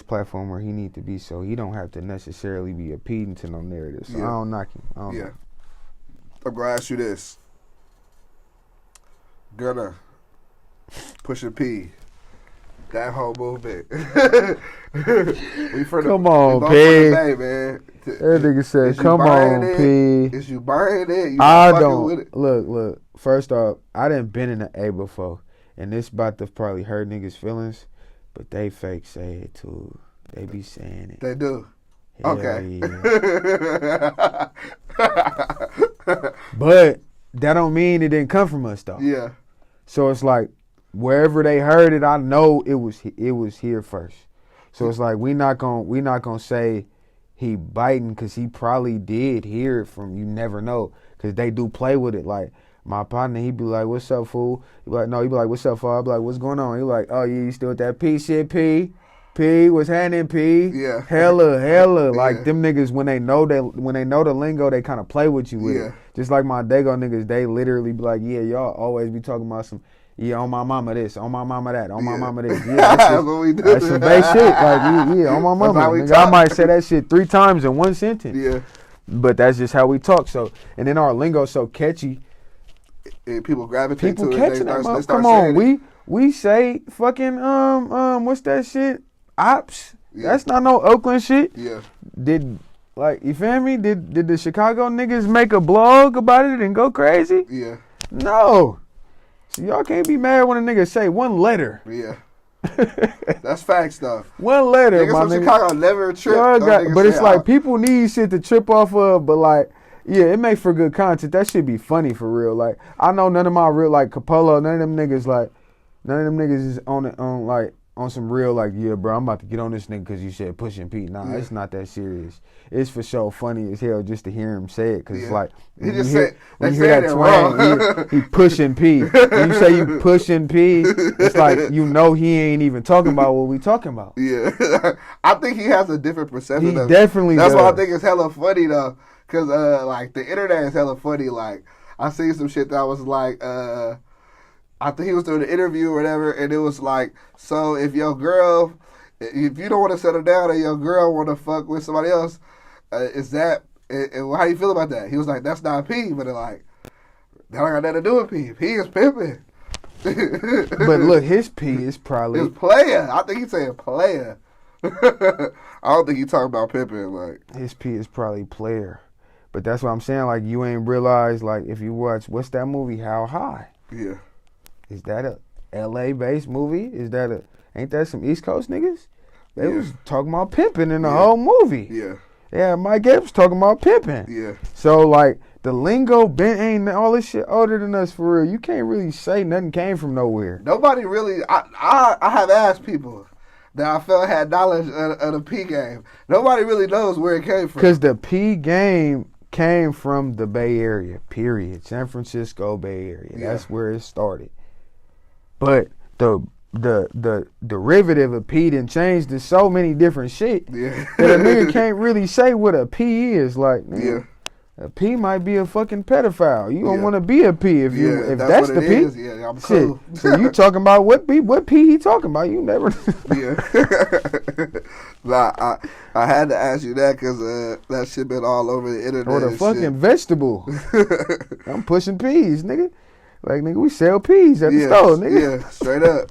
platform where he need to be, so he don't have to necessarily be appealing to no narrative. So I don't knock him. I'm gonna ask you this: Gunna, Pushin P, that whole movement. Come on, P. Man. That nigga said, "Come on, P." Is you buying it? You I don't. With it? Look. First off, I done been in the A before, and this about to probably hurt niggas' feelings, but they fake say it too. They be saying it. They do. Hell okay. Yeah. But that don't mean it didn't come from us though. Yeah. So it's like, wherever they heard it, I know it was here first. So it's like, we not gonna say he biting, because he probably did hear it from, you never know, because they do play with it. Like, my partner, he be like, "What's up, fool?" He be like, "No," he be like, "What's up, fool?" I be like, "What's going on?" He like, "Oh, yeah, you still with that P shit, P? P, what's happening, P?" Yeah. Hella. Like, them niggas, when they know the lingo, they kind of play with you with it. Just like my Dago niggas, they literally be like, "Yeah, y'all always be talking about some, yeah, on my mama this, on my mama that, on my mama this." Yeah, that's what we do. That's some base shit. Like, yeah, on my mama. Nigga, I might say that shit 3 times in one sentence. Yeah. But that's just how we talk. So, and then our lingo so catchy. And people gravitate to it. Catching that. Come on, we say fucking what's that shit? Ops. Yeah. That's not no Oakland shit. Yeah. You feel me? Did the Chicago niggas make a blog about it and go crazy? Yeah. No. So y'all can't be mad when a nigga say one letter. Yeah. That's facts though. One letter, niggas my from nigga. Chicago never trip. But it's like, people need shit to trip off of, but like, yeah, it make for good content. That should be funny for real. Like, I know none of my real, like, Capolo, none of them niggas is on some real, like, yeah, bro, I'm about to get on this nigga because you said Pushin P. Nah, it's not that serious. It's for sure funny as hell just to hear him say it, because it's like, when you hear that twang, he Pushin P. When you say you Pushin P, it's like, you know he ain't even talking about what we talking about. Yeah. I think he has a different perception of it. He definitely does. That's why I think it's hella funny, though. Because, like, the internet is hella funny. Like, I seen some shit that was like, I think he was doing an interview or whatever, and it was like, so if your girl if you don't want to settle down and your girl want to fuck with somebody else, is that, and how you feel about that? He was like, that's not P, but like, that don't got nothing to do with P. P is pimping. But look, his P is probably... His player. I think he's saying player. I don't think he's talking about pimping. Like, his P is probably player. But that's what I'm saying. Like, you ain't realized, like, if you watch, what's that movie, How High? Yeah. Is that a LA-based movie? Is that a... Ain't that some East Coast niggas? They was talking about pimping in the whole movie. Yeah. Yeah, Mike Epps talking about pimping. Yeah. So, like, the lingo, ain't all this shit older than us for real. You can't really say nothing came from nowhere. Nobody really... I have asked people that I felt had knowledge of the P game. Nobody really knows where it came from. Because the P game came from the Bay Area, period. San Francisco Bay Area. Yeah. That's where it started. But the derivative of P done changed to so many different shit that a nigga can't really say what a P is. Like, nigga, a P might be a fucking pedophile. You don't want to be a P if that's the P. Is. Yeah, I'm cool. So you talking about what P he talking about? You never. Nah, I had to ask you that because that shit been all over the internet. Or the fucking vegetable. I'm pushing peas, nigga. Like, nigga, we sell peas at the store, nigga. Yeah, straight up.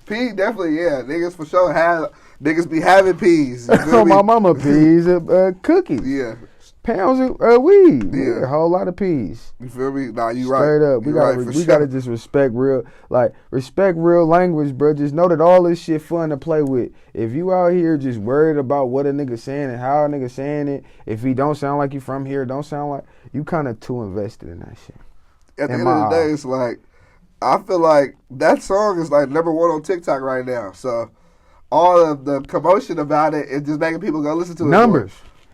Pea, definitely, yeah. Niggas for sure niggas be having peas. Oh, my mama peas, cookies. Yeah. Pounds of weed. Yeah. A whole lot of peas. You feel me? Nah, you Straight right. up. We gotta just respect real language, bro. Just know that all this shit fun to play with. If you out here just worried about what a nigga saying and how a nigga saying it, if he don't sound like you from here, don't sound like, you kind of too invested in that shit. At the end of the day, it's like, I feel like that song is like #1 on TikTok right now. So all of the commotion about it is just making people go listen to it. Numbers.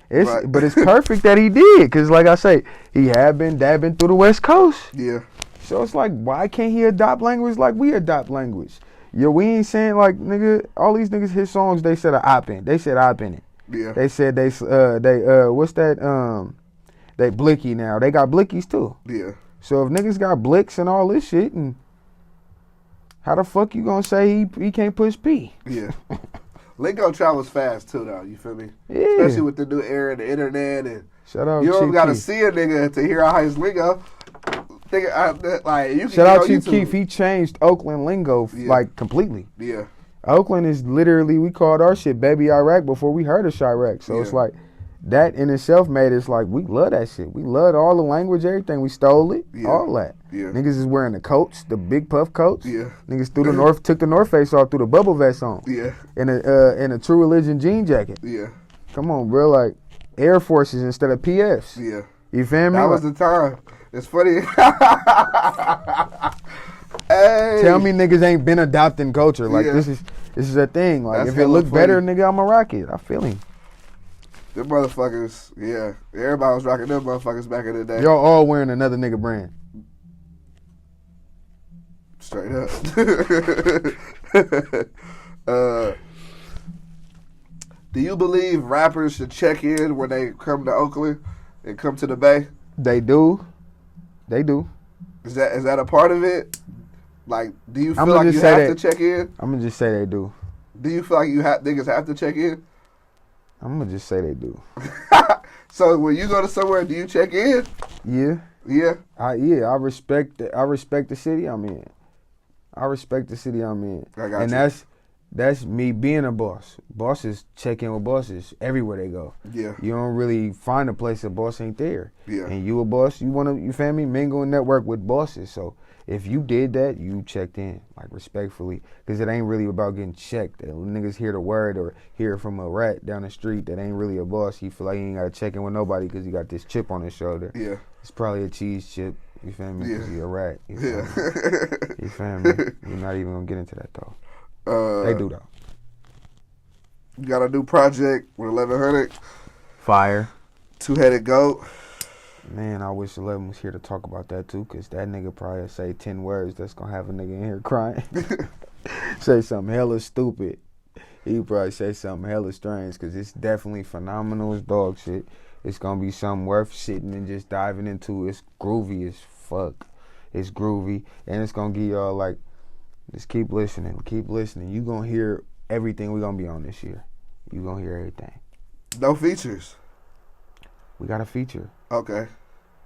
But it's perfect that he did, because like I say, he had been dabbing through the West Coast. Yeah. So it's like, why can't he adopt language like we adopt language? Yeah, we ain't saying like, nigga, all these niggas hit songs, they said a op in. They said op in it. Yeah. They said what's that, they blicky now. They got blickies too. Yeah. So if niggas got blicks and all this shit, and how the fuck you gonna say he can't push P? Yeah. Lingo travels fast too, though. You feel me? Yeah. Especially with the new era of the internet, and shout out you don't gotta Keef. see a nigga to hear how his lingo. You shout out to Keef. He changed Oakland lingo like completely. Yeah. Oakland is literally, we called our shit Baby Iraq before we heard of Chirac. So it's like, that in itself made us like, we love that shit. We loved all the language, everything. We stole it, all that. Yeah. Niggas is wearing the coats, the big puff coats. Yeah. Niggas took the North Face off, threw the bubble vest on. Yeah. In a True Religion jean jacket. Yeah. Come on, bro. Like, Air Forces instead of PFs. Yeah. You feel me? That was the time. It's funny. Hey. Tell me niggas ain't been adopting culture. Like, this is a thing. Like, That's if it look funny. better, nigga, I'ma rock it. I feel him. Them motherfuckers, yeah. Everybody was rocking them motherfuckers back in the day. Y'all all wearing another nigga brand. Straight up. Do you believe rappers should check in when they come to Oakland and come to the Bay? They do. They do. Is that a part of it? Like, do you feel like you have to check in? I'm gonna just say they do. Do you feel like niggas have to check in? I'm gonna just say they do. So when you go to somewhere, do you check in? Yeah. Yeah. I respect the city I'm in. I respect the city I'm in. I got and you. that's me being a boss. Bosses check in with bosses everywhere they go. Yeah. You don't really find a place a boss ain't there. Yeah. And you a boss, you feel me, mingle and network with bosses. So if you did that, you checked in, like, respectfully, because it ain't really about getting checked. Niggas hear the word or hear from a rat down the street that ain't really a boss. He feel like he ain't got to check in with nobody because he got this chip on his shoulder. Yeah. It's probably a cheese chip, you feel me, because he a rat. You feel Yeah. me? You feel me? We're not even going to get into that, though. They do, though. You got a new project with 1100. Fire. Two-headed goat. Man, I wish 11 was here to talk about that too, because that nigga probably say 10 words that's going to have a nigga in here crying. Say something hella stupid. He probably say something hella strange, because it's definitely phenomenal as dog shit. It's going to be something worth sitting and just diving into. It's groovy as fuck. It's groovy, and it's going to give y'all, like, just keep listening. You going to hear everything we gonna be on this year. You gonna hear everything. No features. We got a feature. Okay.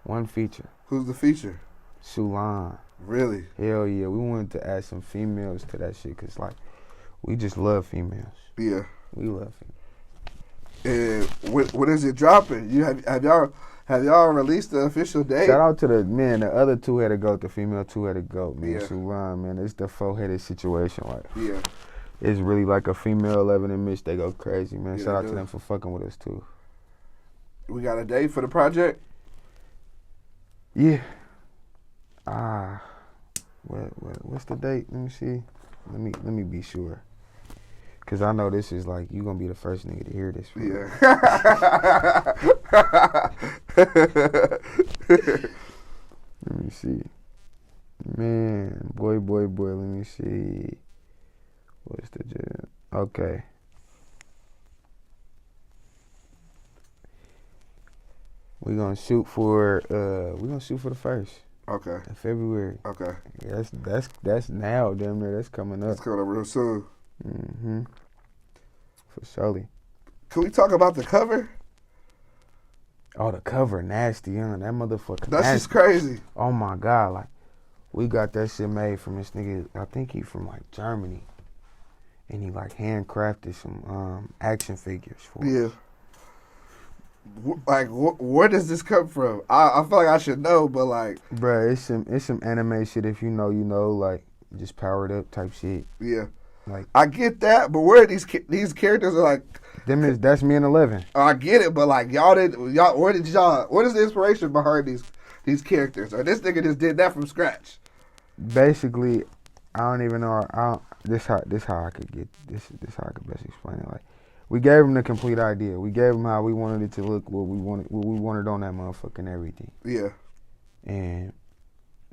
One feature. Who's the feature? Sulan. Really? Hell yeah. We wanted to add some females to that shit because, like, we just love females. Yeah. We love females. And when is it dropping? Have y'all released the official date? Shout out to the other two-headed goat, the female two-headed goat, man. Yeah. Sulan, man. It's the four-headed situation. Like, yeah. it's really like a female 11 and Mitch. They go crazy, man. Yeah, Shout out they to do. them for fucking with us, too. We got a date for the project? Yeah. What's the date? Let me see. Let me be sure. Cause I know this is like you gonna be the first nigga to hear this. Yeah. Let me see. Man, boy. Let me see. What's the jam? Okay. We gonna shoot for the first. Okay. In February. Okay. Yeah, that's now, damn near. That's coming up. That's coming up real soon. Mm-hmm. For surely. Can we talk about the cover? Oh, the cover nasty, huh? That motherfucker That's nasty. just crazy. Oh my God, like we got that shit made from this nigga. I think he from like Germany, and he like handcrafted some action figures for Yeah. us. Like, where does this come from? I feel like I should know, but like, Bruh, it's some anime shit. If you know, like just powered up type shit. yeah, Like I get that, but where are these characters are like? that's me and 11. I get it, but like what is the inspiration behind these characters? Or this nigga just did that from scratch? Basically, I don't even know. This how I could get this. This how I could best explain it. Like, we gave him the complete idea. We gave him how we wanted it to look, what we wanted on that motherfucker and everything. Yeah, And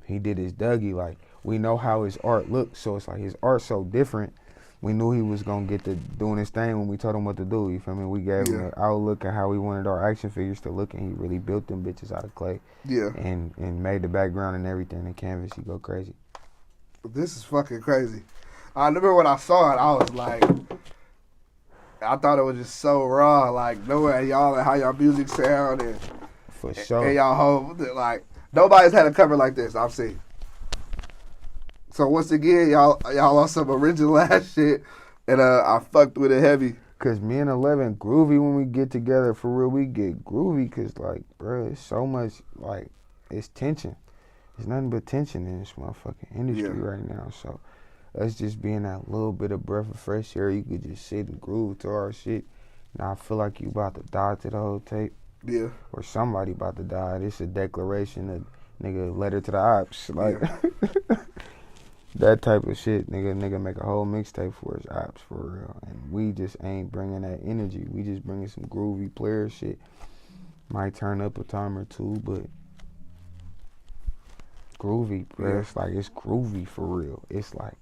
he did his Dougie. Like, we know how his art looks, so it's like his art's so different. We knew he was gonna get to doing his thing when we told him what to do. You feel me? We gave him an outlook at how we wanted our action figures to look, and he really built them bitches out of clay. yeah. And made the background and everything. The canvas, he go crazy. This is fucking crazy. I remember when I saw it, I was like, I thought it was just so raw, like knowing y'all and how y'all music sound and For sure. and y'all home, like nobody's had a cover like this I've seen. So once again, y'all on some original ass shit, and I fucked with it heavy. Cause me and 11 groovy when we get together, for real, we get groovy. Cause like, bro, it's so much like it's tension. There's nothing but tension in this motherfucking industry right now. So us just being that little bit of breath of fresh air, you could just sit and groove to our shit. Now I feel like you about to die to the whole tape. Yeah, Or somebody about to die. This a declaration of nigga letter to the ops. Like that type of shit. Nigga make a whole mixtape for his ops for real. And we just ain't bringing that energy. We just bringing some groovy player shit. Might turn up a time or two, but groovy, bro. Yeah. It's like it's groovy for real. It's like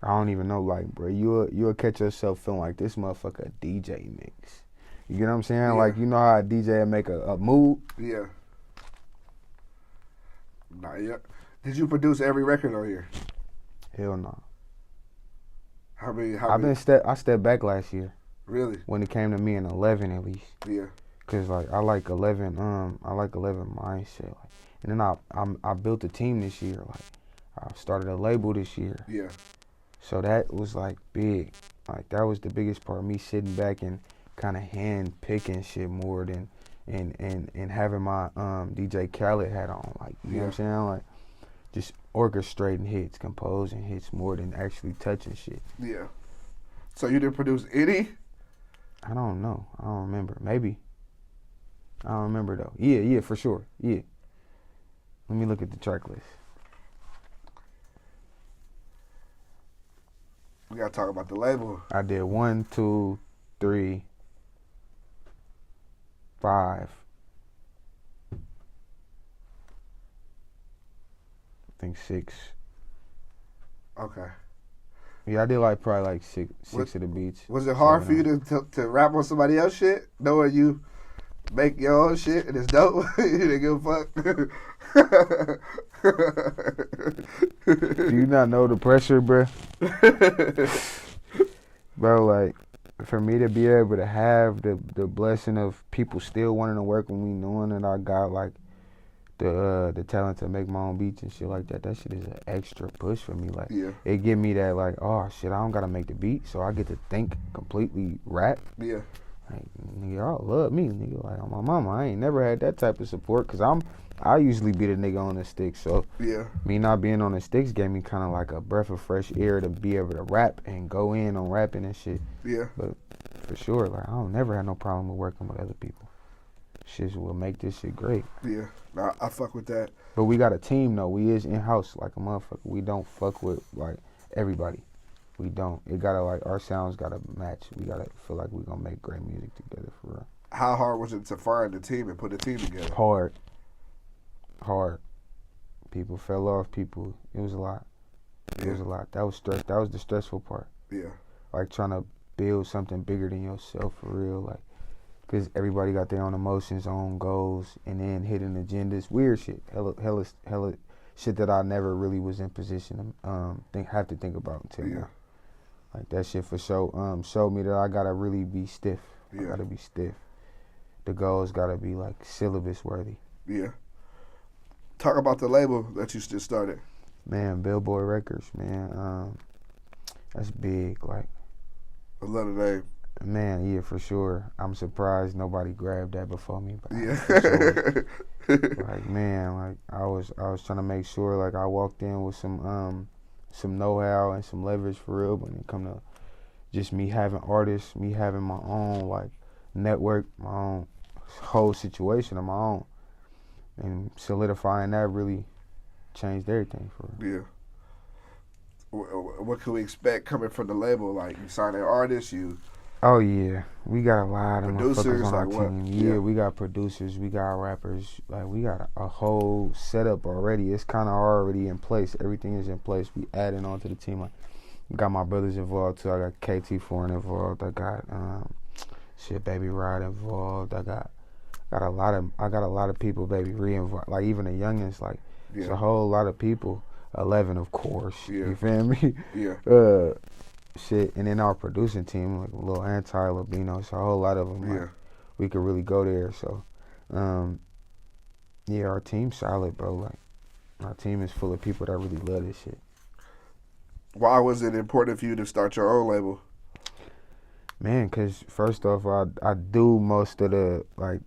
I don't even know, like, bro, you'll catch yourself feeling like this motherfucker a DJ mix. You get what I'm saying? Yeah. Like, you know how a DJ make a mood? yeah. Nah, yeah. Did you produce every record on here? Hell no. How many? I stepped back last year Really? when it came to me in 11 at least. Yeah. Cause like I like 11 mindset. Like, and then I built a team this year. Like I started a label this year. Yeah. So that was like big. Like that was the biggest part of me sitting back and kind of hand picking shit more than and having my DJ Khaled hat on. Like you know what I'm saying? Like just orchestrating hits, composing hits more than actually touching shit. Yeah. So you didn't produce any? I don't know. I don't remember. Maybe. I don't remember though. Yeah, for sure. Yeah. Let me look at the track list. We gotta talk about the label. I did 1, 2, 3, 5. I think 6. Okay. Yeah, I did like probably like six of the beats. Was it hard for 7 you to rap on somebody else's shit, knowing you make your own shit and it's dope? You didn't give a fuck. Do you not know the pressure, bruh? Bro, like, for me to be able to have the blessing of people still wanting to work with me, knowing that I got, like, the talent to make my own beats and shit like that shit is an extra push for me. Like, it give me that, like, oh, shit, I don't got to make the beat, so I get to think completely rap. Yeah. Like, nigga, y'all love me, nigga. Like, on my mama, I ain't never had that type of support, because I usually be the nigga on the sticks, so me not being on the sticks gave me kind of like a breath of fresh air to be able to rap and go in on rapping and shit. Yeah. But for sure, like, I don't never have no problem with working with other people. Shit will make this shit great. Yeah, nah, I fuck with that. But we got a team, though. We is in-house like a motherfucker. We don't fuck with, like, everybody. We don't. It gotta, like, our sounds gotta match. We gotta feel like we gonna make great music together, for real. How hard was it to find the team and put the team together? Hard. People fell off. It was a lot. It was a lot. That was stress. That was the stressful part. Yeah. Like, trying to build something bigger than yourself, for real. Like, because everybody got their own emotions, own goals, and then hidden agendas, weird shit, hella shit that I never really was in position to have to think about until now. Like, that shit for sure showed me that I gotta really be stiff. I gotta be stiff. The goals gotta be, like, syllabus worthy. Yeah. Talk about the label that you just started. Man, Billboard Records, man. That's big. Like, I love the name. Man, yeah, for sure. I'm surprised nobody grabbed that before me. But Yeah. Like, man, like, I was trying to make sure, like, I walked in with some know-how and some leverage for real. When it come to just me having artists, me having my own, like, network, my own whole situation of my own, and solidifying that really changed everything for real. Yeah. What can we expect coming from the label? Like, you sign an artist, Oh, yeah. We got a lot of producers, motherfuckers on our like what? team. Yeah, we got producers, we got rappers. Like, we got a whole setup already. It's kind of already in place. Everything is in place. We adding on to the team. Like, got my brothers involved, too. I got KT Foreign involved. I got, Baby Rod involved. I got a lot of people, Baby Ree involved. Like, even the youngins, like, it's a whole lot of people. 11, of course. Yeah. You feel me? Yeah. Shit, and then our producing team, like Lil Anti, Labino, so a whole lot of them. Like, we could really go there. So, yeah, our team's solid, bro. Like, our team is full of people that really love this shit. Why was it important for you to start your own label? Man, because first off, I do most of the, like,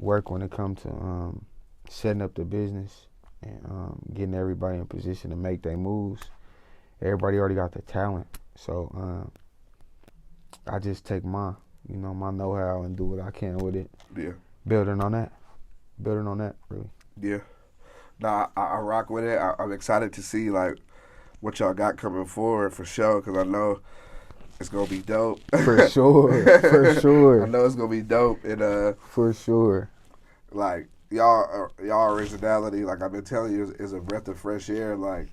work when it comes to setting up the business and getting everybody in position to make their moves. Everybody already got the talent, so I just take my know-how and do what I can with it. Yeah. Building on that, really. Yeah. Nah, I rock with it. I'm excited to see, like, what y'all got coming forward for sure, because I know it's gonna be dope. For sure. I know it's gonna be dope, and for sure. Like, y'all originality, like I've been telling you, is a breath of fresh air. Like,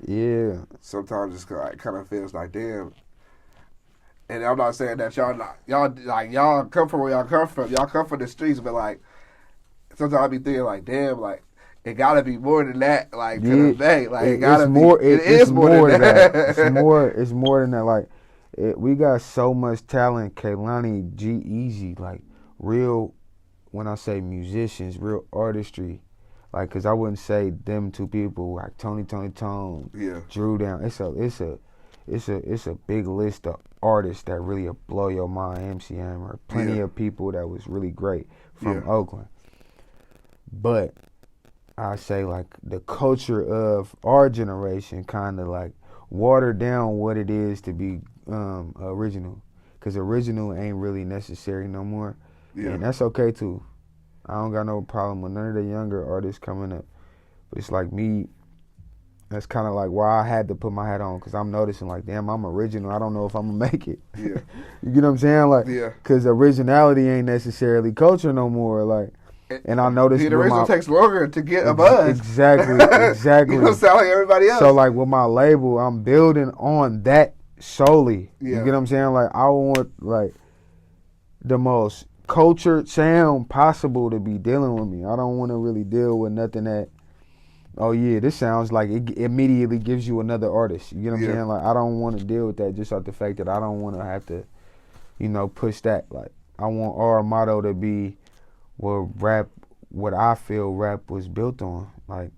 yeah, sometimes it's kind of feels like, damn. And I'm not saying that y'all come from where y'all come from. Y'all come from the streets, but, like, sometimes I be thinking, like, damn, like, it gotta be more than that. Like, to the bank, like, it gotta be. It is more than that. It's more than that. Like, we got so much talent. Kehlani, G-Eazy, like, real. When I say musicians, real artistry. Like, cause I wouldn't say them two people like Tony Tone, Drew Down. It's a big list of artists that really blow your mind. MCM or plenty of people that was really great from Oakland. But I say, like, the culture of our generation kind of, like, watered down what it is to be original, cause original ain't really necessary no more. Yeah. And that's okay too. I don't got no problem with none of the younger artists coming up. But it's like me, that's kind of like why I had to put my hat on, because I'm noticing, like, damn, I'm original. I don't know if I'm going to make it. Yeah. You get what I'm saying? Like, because originality ain't necessarily culture no more. Like, and I noticed the original takes longer to get a buzz. Exactly. You don't sound like everybody else. So, like, with my label, I'm building on that solely. Yeah. You get what I'm saying? Like, I want, like, the most cultured sound possible to be dealing with me. I don't want to really deal with nothing that oh yeah, this sounds like it immediately gives you another artist. You get what I'm saying? Like, I don't want to deal with that just off the fact that I don't want to have to, push that. Like, I want our motto to be what I feel rap was built on. Like,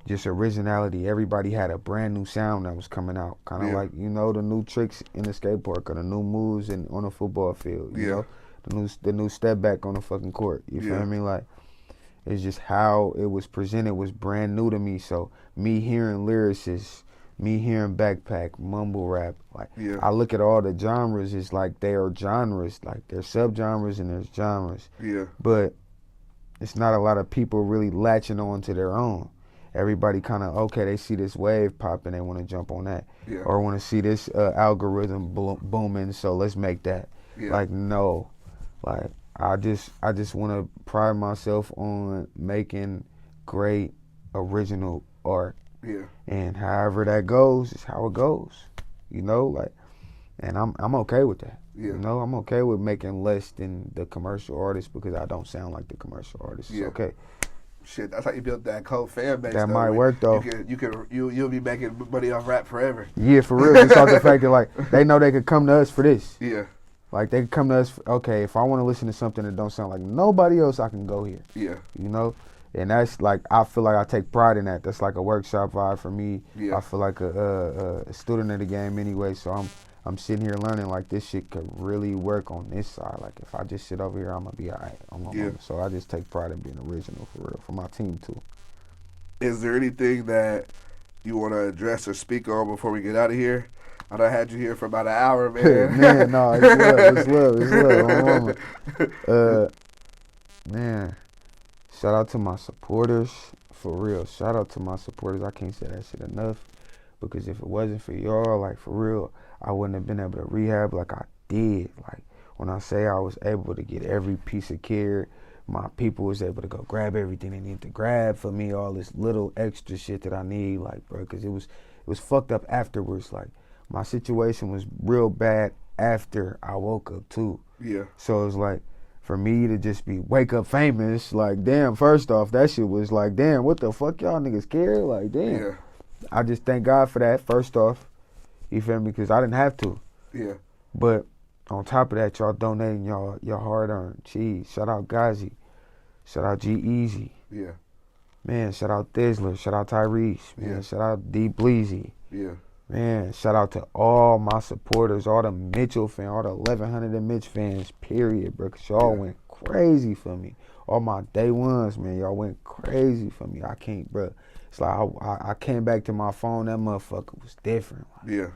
just originality. Everybody had a brand new sound that was coming out. Kind of like, the new tricks in the skate park or the new moves on the football field. You know? The new step back on the fucking court. You feel me? Like, it's just how it was presented was brand new to me. So me hearing lyricists, me hearing backpack, mumble rap, like I look at all the genres, it's like they are genres, like there's subgenres and there's genres. But it's not a lot of people really latching on to their own. Everybody kind of, okay, they see this wave popping, they want to jump on that. Or want to see this algorithm booming, so let's make that. Like, no. Like, I just want to pride myself on making great original art. And however that goes is how it goes. Like, and I'm okay with that. I'm okay with making less than the commercial artist because I don't sound like the commercial artist. It's okay. Shit, that's how you built that cult fan base. That might work though. You'll be making money off rap forever. Yeah, for real. Just off the fact that like they know they could come to us for this. Like, they come to us, okay, if I want to listen to something that don't sound like nobody else, I can go here. And that's, like, I feel like I take pride in that. That's like a workshop vibe for me. I feel like a student of the game anyway, so I'm sitting here learning, like, this shit could really work on this side. Like, if I just sit over here, I'm going to be all right. So I just take pride in being original, for real, for my team, too. Is there anything that you want to address or speak on before we get out of here? I done had you here for about an hour, man. Man, no, it's love. Man, shout out to my supporters, for real. Shout out to my supporters. I can't say that shit enough, because if it wasn't for y'all, like, for real, I wouldn't have been able to rehab like I did. Like, when I say I was able to get every piece of care, my people was able to go grab everything they need to grab for me, all this little extra shit that I need, like, bro, because it was fucked up afterwards, like. My situation was real bad after I woke up too. So it's like, for me to just be wake up famous, like, damn, first off, that shit was like, damn, what the fuck y'all niggas care? Like, damn. I just thank God for that, first off. You feel me? Because I didn't have to. But on top of that, y'all donating your hard-earned cheese. Shout out Gazi. Shout out G-Eazy. Man, shout out Thizzler. Shout out Tyrese. Man, shout out D Bleezy. Man, shout out to all my supporters, all the Mitchell fans, all the 1,100 of Mitch fans, period, bro, because y'all went crazy for me. All my day ones, man, y'all went crazy for me. I can't, bro. It's like I came back to my phone, that motherfucker was different. Like, I'm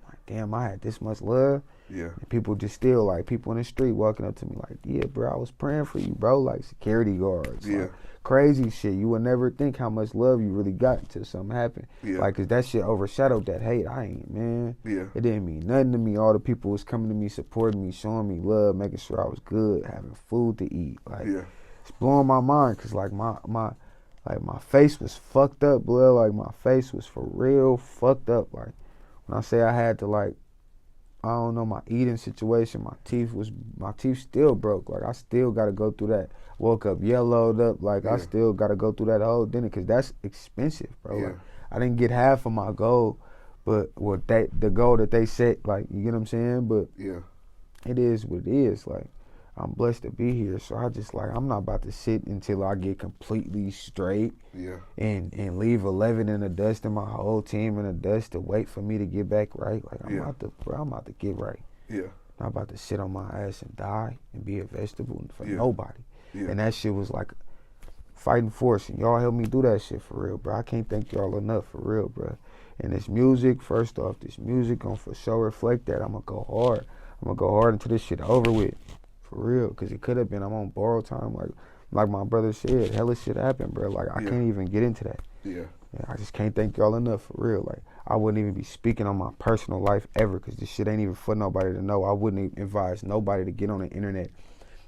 like, damn, I had this much love. And people just still, like, people in the street walking up to me like, yeah, bro, I was praying for you, bro, like security guards. Like, crazy shit. You would never think how much love you really got until something happened. Like, cause that shit overshadowed that hate. Man. It didn't mean nothing to me. All the people was coming to me, supporting me, showing me love, making sure I was good, having food to eat. Like, it's blowing my mind, cause like my face was fucked up, blood. Like, my face was for real fucked up. Like, when I say I had to, like, I don't know, my eating situation, my teeth still broke. Like, I still got to go through that. Woke up yellowed up. Like, I still got to go through that whole dinner because that's expensive, bro. Like, I didn't get half of my goal, but the goal that they set, like, you get what I'm saying? But it is what it is. Like, I'm blessed to be here. So I just, like, I'm not about to sit until I get completely straight and leave 11 in the dust and my whole team in the dust to wait for me to get back right. Like, I'm about to get right. Not about to sit on my ass and die and be a vegetable for nobody. And that shit was like fighting force, and y'all helped me do that shit for real, bro. I can't thank y'all enough, for real, bro. And this music, first off, this music gonna for sure reflect that. I'm gonna go hard. I'm gonna go hard until this shit over with. For real, because it could have been, I'm on borrowed time, like my brother said, hella shit happened, bro. Like, I can't even get into that. I just can't thank y'all enough, for real. Like, I wouldn't even be speaking on my personal life ever, because this shit ain't even for nobody to know. I wouldn't even advise nobody to get on the internet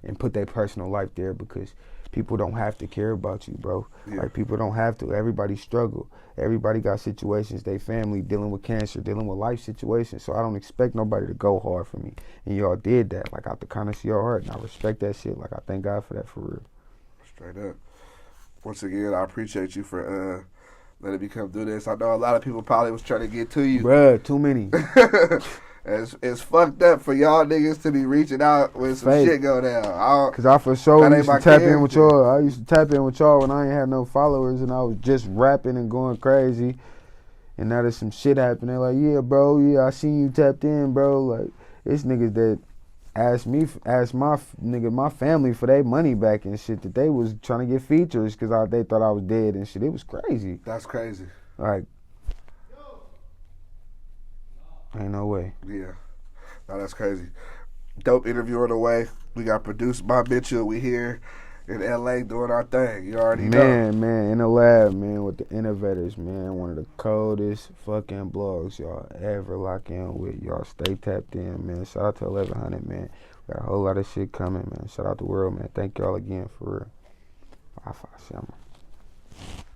and put their personal life there, because people don't have to care about you, bro. Like, people don't have to. Everybody struggle. Everybody got situations. They family dealing with cancer, dealing with life situations. So I don't expect nobody to go hard for me. And y'all did that, like, out the kindness of your heart. And I respect that shit. Like, I thank God for that, for real. Straight up. once again, I appreciate you for letting me come do this. I know a lot of people probably was trying to get to you. Bruh, too many. It's fucked up for y'all niggas to be reaching out when some Fake. shit go down. Cause I for sure That used ain't to my tap in with character. y'all. I used to tap in with y'all when I ain't had no followers and I was just rapping and going crazy. And now there's some shit happening. Like, yeah, bro, yeah, I seen you tapped in, bro. Like, it's niggas that asked my family for their money back and shit, that they was trying to get features because they thought I was dead and shit. It was crazy. That's crazy. Like, ain't no way. Yeah. No, that's crazy. Dope interview on the way. We got produced by Mitchell. We here in LA doing our thing. You already know. Man, in the lab, man, with the Innovators, man. One of the coldest fucking blogs y'all ever lock in with. Y'all stay tapped in, man. Shout out to 1100, man. We got a whole lot of shit coming, man. Shout out the world, man. Thank y'all again for real.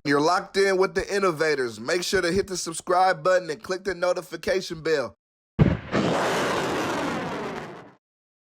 You're locked in with the Innovators. Make sure to hit the subscribe button and click the notification bell.